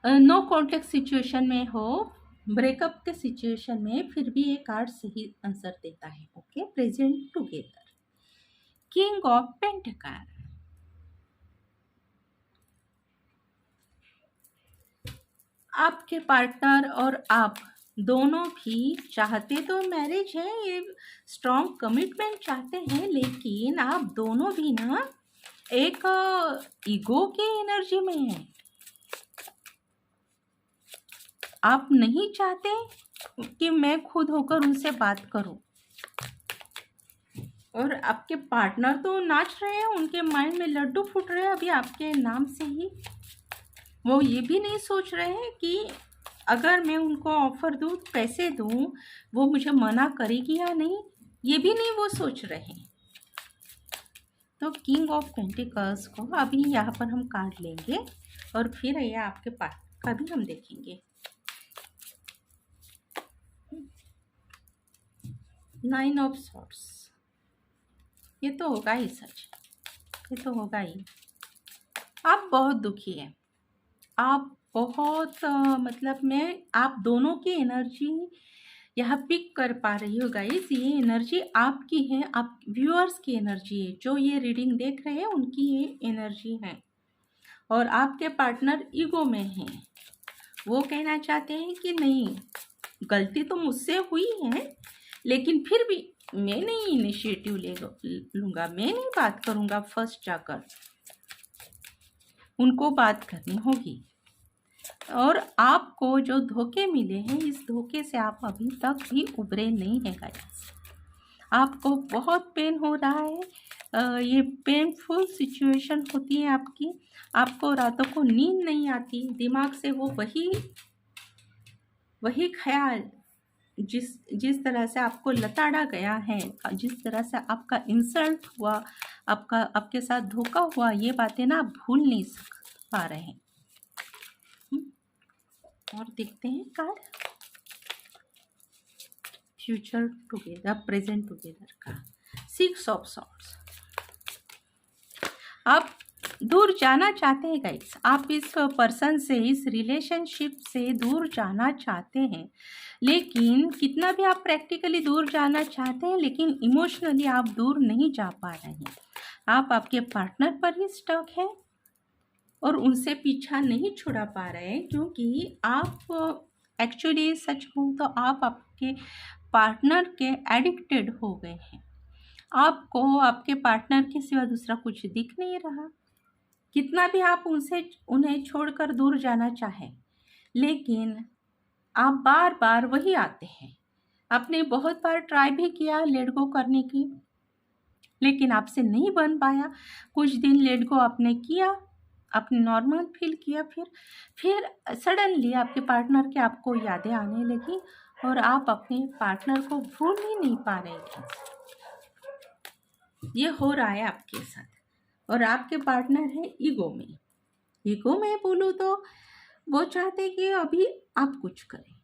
नो कॉन्टेक्ट सिचुएशन में हो, ब्रेकअप के सिचुएशन में, फिर भी ये कार्ड सही आंसर देता है। Okay, present together, king of pentacle. आपके पार्टनर और आप दोनों भी चाहते तो मैरिज है, ये स्ट्रॉन्ग कमिटमेंट चाहते हैं, लेकिन आप दोनों भी ना एक ईगो की एनर्जी में हैं। आप नहीं चाहते कि मैं खुद होकर उनसे बात करूं, और आपके पार्टनर तो नाच रहे हैं, उनके माइंड में लड्डू फूट रहे हैं अभी आपके नाम से ही। वो ये भी नहीं सोच रहे हैं कि अगर मैं उनको ऑफर दूं, पैसे दूं, वो मुझे मना करेगी या नहीं, ये भी नहीं वो सोच रहे हैं। तो किंग ऑफ पेंटिकल्स को अभी यहाँ पर हम कार्ड लेंगे और फिर ये आपके पार्टनर का भी हम देखेंगे। 9 ऑफ सॉर्ड्स, ये तो होगा ही सच, ये तो होगा ही। आप बहुत दुखी हैं, आप बहुत मतलब मैं आप दोनों की एनर्जी यहाँ पिक कर पा रही हो गाइस। ये एनर्जी आपकी है, आप व्यूअर्स की एनर्जी है, जो ये रीडिंग देख रहे हैं उनकी ये एनर्जी है। और आपके पार्टनर ईगो में हैं, वो कहना चाहते हैं कि नहीं, गलती तो मुझसे हुई है, लेकिन फिर भी मैं नहीं इनिशिएटिव लूँगा, मैं नहीं बात करूँगा। फर्स्ट जाकर उनको बात करनी होगी। और आपको जो धोखे मिले हैं, इस धोखे से आप अभी तक भी उभरे नहीं हैं गाइस। आपको बहुत पेन हो रहा है, ये पेनफुल सिचुएशन होती है आपकी। आपको रातों को नींद नहीं आती, दिमाग से वो वही ख्याल, जिस तरह से आपको लताड़ा गया है, जिस तरह से आपका इंसल्ट हुआ, आपके साथ धोखा हुआ, ये बातें ना आप भूल नहीं पा रहे हैं। और देखते हैं card future together, present together का 6 ऑफ सॉर्ड्स। आप दूर जाना चाहते हैं गाइस, आप इस पर्सन से, इस रिलेशनशिप से दूर जाना चाहते हैं, लेकिन कितना भी आप प्रैक्टिकली दूर जाना चाहते हैं, लेकिन इमोशनली आप दूर नहीं जा पा रहे हैं। आप आपके पार्टनर पर ही स्टक है और उनसे पीछा नहीं छुड़ा पा रहे हैं, क्योंकि आप एक्चुअली सच कहूँ तो आप आपके पार्टनर के एडिक्टेड हो गए हैं। आपको आपके पार्टनर के सिवा दूसरा कुछ दिख नहीं रहा। कितना भी आप उन्हें छोड़कर दूर जाना चाहें, लेकिन आप बार बार वही आते हैं। आपने बहुत बार ट्राई भी किया लेट गो करने की, लेकिन आपसे नहीं बन पाया। कुछ दिन लेट गो आपने किया, आपने नॉर्मल फील किया, फिर सडनली आपके पार्टनर की आपको यादें आने लगी और आप अपने पार्टनर को भूल ही नहीं पा रहे थे। ये हो रहा है आपके साथ। और आपके पार्टनर है ईगो में बोलूँ तो वो चाहते कि अभी आप कुछ करें।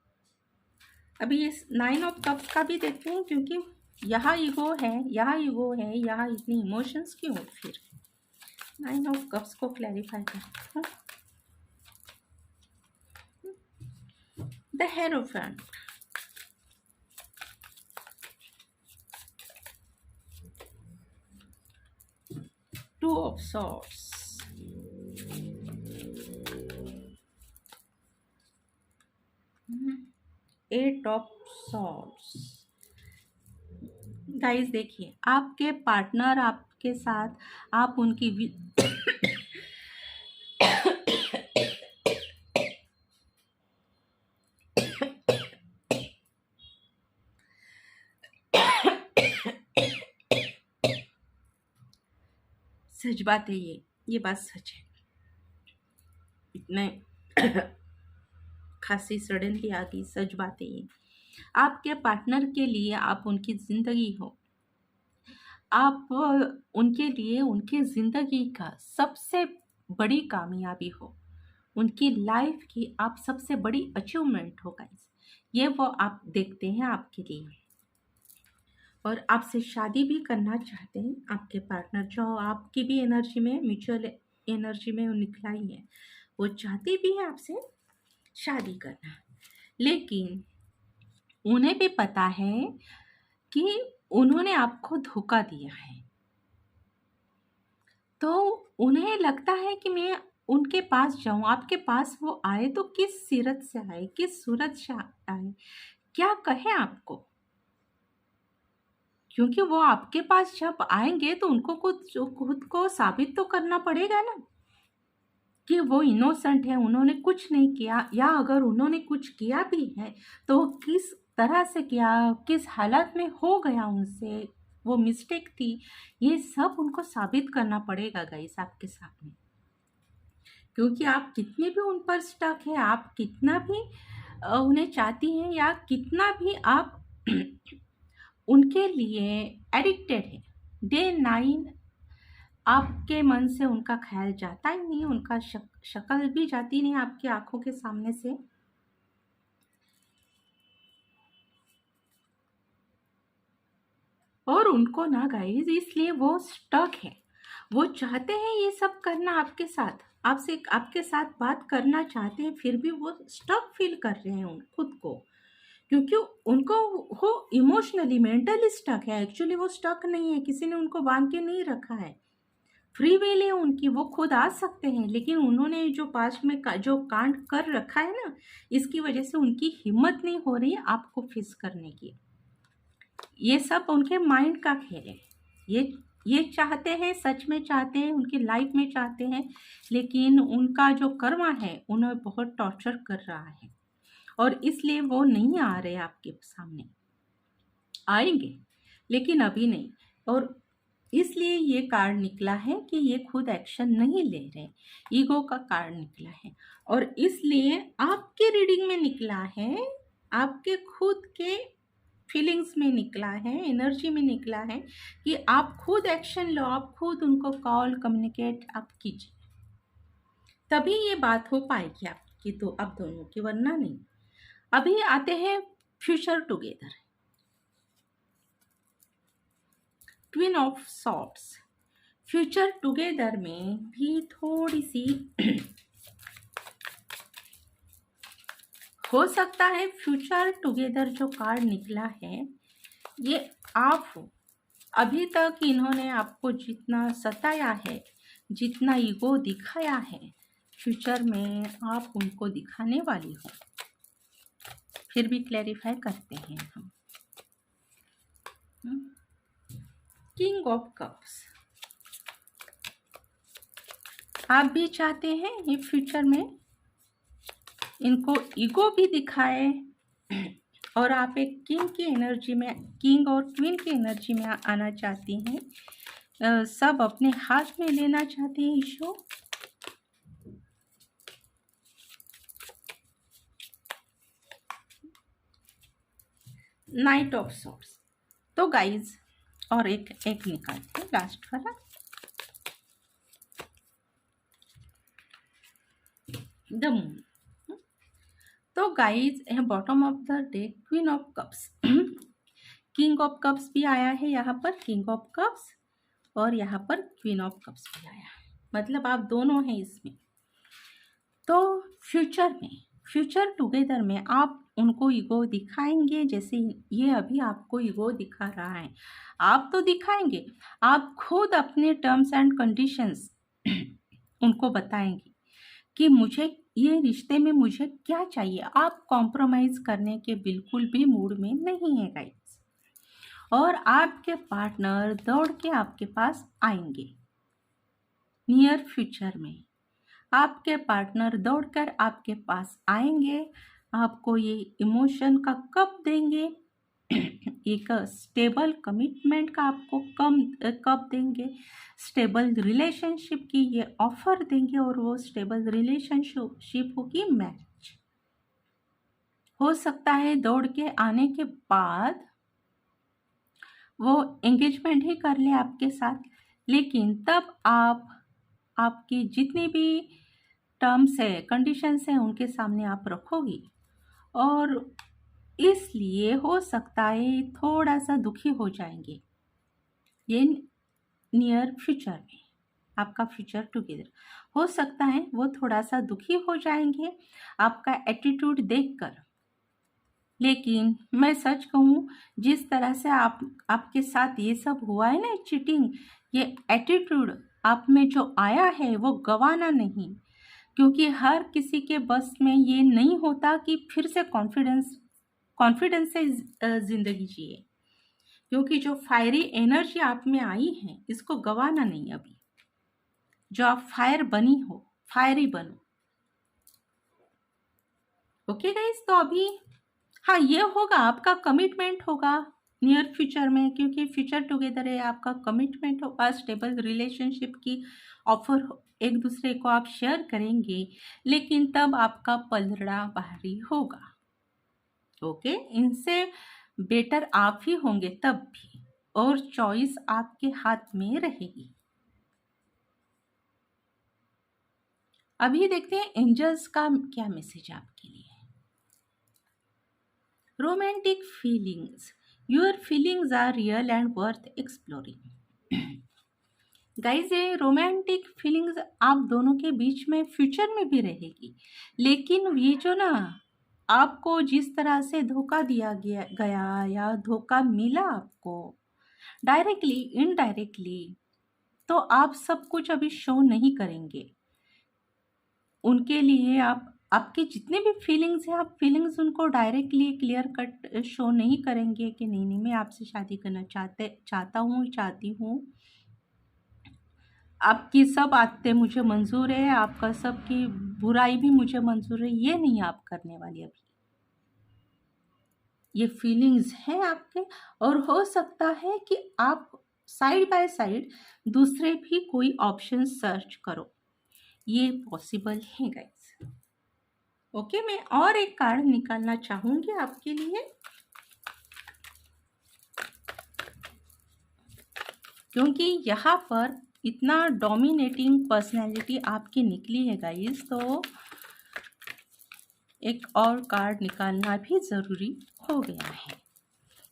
अभी इस 9 ऑफ कप्स का भी देखते हैं, क्योंकि यहाँ ईगो है, यहाँ इतनी इमोशंस क्यों फिर। 9 ऑफ कप्स को क्लैरिफाई करते हैं। The hierophant, two of swords, eight of swords. Guys देखिए, आपके पार्टनर आपके साथ, आप उनकी सच बात है, ये बात सच है। इतने खांसी सडनली आ गई, सच बात है ये। आपके पार्टनर के लिए आप उनकी ज़िंदगी हो, आप उनके लिए उनकी ज़िंदगी का सबसे बड़ी कामयाबी हो, उनकी लाइफ की आप सबसे बड़ी अचीवमेंट हो गाइस। ये वो आप देखते हैं आपके लिए, और आपसे शादी भी करना चाहते हैं आपके पार्टनर, जो आपकी भी एनर्जी में, म्यूचुअल एनर्जी में निकला ही है। वो चाहती भी है आपसे शादी करना, लेकिन उन्हें भी पता है कि उन्होंने आपको धोखा दिया है। तो उन्हें लगता है कि मैं उनके पास जाऊं, आपके पास वो आए तो किस सीरत से आए, किस सूरत से आए, क्या कहें आपको। क्योंकि वो आपके पास जब आएंगे तो उनको खुद को साबित तो करना पड़ेगा ना कि वो इनोसेंट है, उन्होंने कुछ नहीं किया, या अगर उन्होंने कुछ किया भी है तो किस तरह से किया, किस हालत में हो गया उनसे, वो मिस्टेक थी। ये सब उनको साबित करना पड़ेगा गाइस आपके सामने। क्योंकि आप कितने भी उन पर स्टक है, आप कितना भी उन्हें चाहती हैं, या कितना भी आप उनके लिए एडिक्टेड है, डे 9 आपके मन से उनका ख्याल जाता ही नहीं, उनका शक्ल भी जाती नहीं आपकी आंखों के सामने से। और उनको ना गाइस, इसलिए वो स्टक है। वो चाहते हैं ये सब करना आपके साथ, आपके साथ बात करना चाहते हैं, फिर भी वो स्टक फील कर रहे हैं खुद को, क्योंकि उनको वो इमोशनली मेंटली स्टक है। एक्चुअली वो स्टक नहीं है, किसी ने उनको बांध के नहीं रखा है, फ्री विल है उनकी, वो खुद आ सकते हैं। लेकिन उन्होंने जो पास्ट में जो कांड कर रखा है ना, इसकी वजह से उनकी हिम्मत नहीं हो रही है आपको फेस करने की। ये सब उनके माइंड का खेल है। ये चाहते हैं, सच में चाहते हैं, उनकी लाइफ में चाहते हैं, लेकिन उनका जो कर्मा है उन्हें बहुत टॉर्चर कर रहा है, और इसलिए वो नहीं आ रहे आपके सामने। आएंगे लेकिन अभी नहीं, और इसलिए ये कार्ड निकला है कि ये खुद एक्शन नहीं ले रहे, ईगो का कार्ड निकला है। और इसलिए आपके रीडिंग में निकला है, आपके खुद के फीलिंग्स में निकला है, एनर्जी में निकला है कि आप खुद एक्शन लो, आप खुद उनको कॉल, कम्युनिकेट आप कीजिए, तभी ये बात हो पाएगी आपकी तो आप दोनों की, वरना नहीं। अभी आते हैं future together, twin of swords. Future together में भी थोड़ी सी हो सकता है फ्यूचर टुगेदर जो कार्ड निकला है ये आप हो। अभी तक इन्होंने आपको जितना सताया है, जितना ईगो दिखाया है, फ्यूचर में आप उनको दिखाने वाली हो। फिर भी क्लैरिफाई करते हैं हम। किंग ऑफ कप्स, आप भी चाहते हैं ये फ्यूचर में इनको ईगो भी दिखाए और आप एक किंग की एनर्जी में, किंग और क्वीन की एनर्जी में आना चाहती हैं, सब अपने हाथ में लेना चाहते हैं इशू। Night of swords. तो गाइज और एक निकालते हैं लास्ट वाला, द मून। तो guys bottom of the day queen of cups, king of cups भी आया है यहाँ पर, किंग ऑफ कप्स, और यहाँ पर क्वीन ऑफ कप्स भी आया है, मतलब आप दोनों हैं इसमें। तो फ्यूचर टुगेदर में आप उनको ईगो दिखाएंगे, जैसे ये अभी आपको ईगो दिखा रहा है, आप तो दिखाएंगे, आप खुद अपने टर्म्स एंड कंडीशंस उनको बताएंगे कि मुझे ये रिश्ते में मुझे क्या चाहिए। आप कॉम्प्रोमाइज़ करने के बिल्कुल भी मूड में नहीं है गाइस, और आपके पार्टनर दौड़ के आपके पास आएंगे नियर फ्यूचर में, आपके पार्टनर दौड़कर आपके पास आएंगे, आपको ये इमोशन का कब देंगे, एक स्टेबल कमिटमेंट का आपको कब देंगे, स्टेबल रिलेशनशिप की ये ऑफर देंगे, और वो स्टेबल रिलेशनशिप होगी मैरिज। हो सकता है दौड़ के आने के बाद वो एंगेजमेंट ही कर ले आपके साथ, लेकिन तब आपकी जितनी भी टर्म्स है, कंडीशंस हैं, उनके सामने आप रखोगी, और इसलिए हो सकता है थोड़ा सा दुखी हो जाएंगे ये नियर फ्यूचर में। आपका फ्यूचर टुगेदर हो सकता है वो थोड़ा सा दुखी हो जाएंगे आपका एटीट्यूड देखकर, लेकिन मैं सच कहूँ, जिस तरह से आपके साथ ये सब हुआ है ना, चीटिंग, ये एटीट्यूड आप में जो आया है वो गंवाना नहीं, क्योंकि हर किसी के बस में ये नहीं होता कि फिर से कॉन्फिडेंस से ज़िंदगी जिए, क्योंकि जो फायरी एनर्जी आप में आई है इसको गंवाना नहीं। अभी जो आप फायर बनी हो, फायरी बनो। ओके गाइस, तो अभी हाँ ये होगा, आपका कमिटमेंट होगा नियर फ्यूचर में, क्योंकि फ्यूचर टुगेदर है, आपका कमिटमेंट होगा, स्टेबल रिलेशनशिप की ऑफर एक दूसरे को आप शेयर करेंगे, लेकिन तब आपका पलड़ा भारी होगा। ओके, इनसे बेटर आप ही होंगे तब भी, और चॉइस आपके हाथ में रहेगी। अभी देखते हैं एंजल्स का क्या मैसेज आपके लिए। Romantic feelings, your feelings are real and worth exploring. Guys ये रोमांटिक फीलिंग्स आप दोनों के बीच में फ्यूचर में भी रहेगी, लेकिन ये जो ना आपको जिस तरह से धोखा दिया गया या धोखा मिला आपको डायरेक्टली इनडायरेक्टली, तो आप सब कुछ अभी शो नहीं करेंगे उनके लिए। आपके जितने भी फीलिंग्स हैं, आप फीलिंग्स उनको डायरेक्टली क्लियर कट शो नहीं करेंगे कि नहीं मैं आपसे शादी करना चाहती हूँ, आपकी सब आदतें मुझे मंजूर है, आपका सबकी बुराई भी मुझे मंजूर है, ये नहीं आप करने वाली। अभी ये फीलिंग्स हैं आपके, और हो सकता है कि आप साइड बाय साइड दूसरे भी कोई ऑप्शन सर्च करो, ये पॉसिबल है गाइस। ओके, मैं और एक कार्ड निकालना चाहूंगी आपके लिए, क्योंकि यहाँ पर इतना डोमिनेटिंग पर्सनैलिटी आपकी निकली है गाइस, तो एक और कार्ड निकालना भी ज़रूरी हो गया है।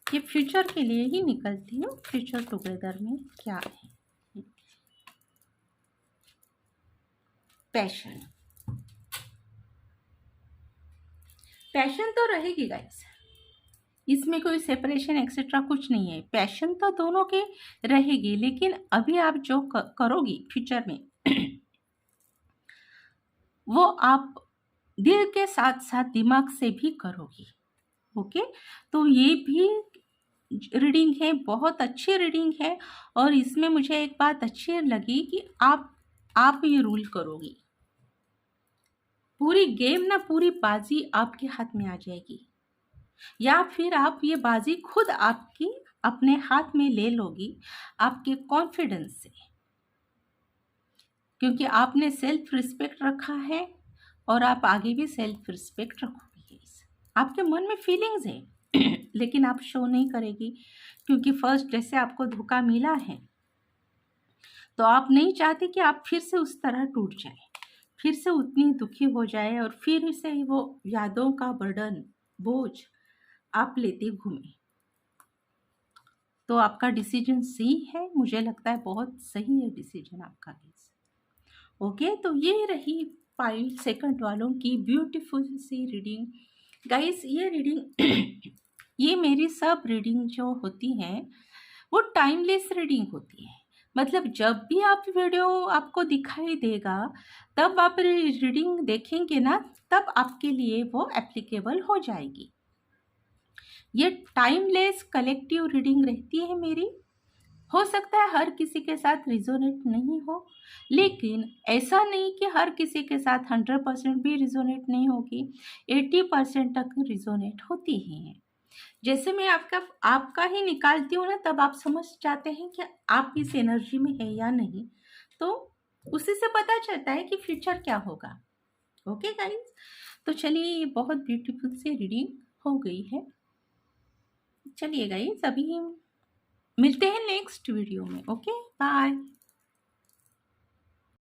ये फ्यूचर के लिए ही निकलती हूँ, फ्यूचर टुगेदर में क्या है। पैशन तो रहेगी गाइस, इसमें कोई सेपरेशन एक्सेट्रा कुछ नहीं है, पैशन तो दोनों के रहेगी, लेकिन अभी आप जो करोगी फ्यूचर में वो आप दिल के साथ साथ दिमाग से भी करोगी। ओके, तो ये भी रीडिंग है, बहुत अच्छी रीडिंग है। और इसमें मुझे एक बात अच्छी लगी कि आप ये रूल करोगी, पूरी गेम ना, पूरी बाजी आपके हाथ में आ जाएगी, या फिर आप ये बाजी खुद आपकी अपने हाथ में ले लोगी आपके कॉन्फिडेंस से, क्योंकि आपने सेल्फ रिस्पेक्ट रखा है और आप आगे भी सेल्फ रिस्पेक्ट रखोगी। आपके मन में फीलिंग्स है लेकिन आप शो नहीं करेगी, क्योंकि फर्स्ट डे से आपको धोखा मिला है, तो आप नहीं चाहती कि आप फिर से उस तरह टूट जाए, फिर से उतनी दुखी हो जाए और फिर से वो यादों का बर्डन, बोझ आप लेते घूमे। तो आपका डिसीजन सही है, मुझे लगता है बहुत सही है डिसीजन आपका गाइस। ओके, तो ये रही 5 सेकंड वालों की ब्यूटीफुल सी रीडिंग गाइस। ये रीडिंग ये मेरी सब रीडिंग जो होती हैं वो टाइमलेस रीडिंग होती है। मतलब जब भी आप वीडियो आपको दिखाई देगा, तब आप रीडिंग देखेंगे ना, तब आपके लिए वो एप्लीकेबल हो जाएगी। ये टाइमलेस कलेक्टिव रीडिंग रहती है मेरी। हो सकता है हर किसी के साथ रिजोनेट नहीं हो, लेकिन ऐसा नहीं कि हर किसी के साथ 100% भी रिजोनेट नहीं होगी, 80% तक रिजोनेट होती ही है। जैसे मैं आपका ही निकालती हूँ ना, तब आप समझ जाते हैं कि आप इस एनर्जी में है या नहीं, तो उसी से पता चलता है कि फ्यूचर क्या होगा। ओके गाइस, तो चलिए, ये बहुत ब्यूटीफुल सी रीडिंग हो गई है। चलिए गाइस, अभी मिलते हैं नेक्स्ट वीडियो में। Okay, bye.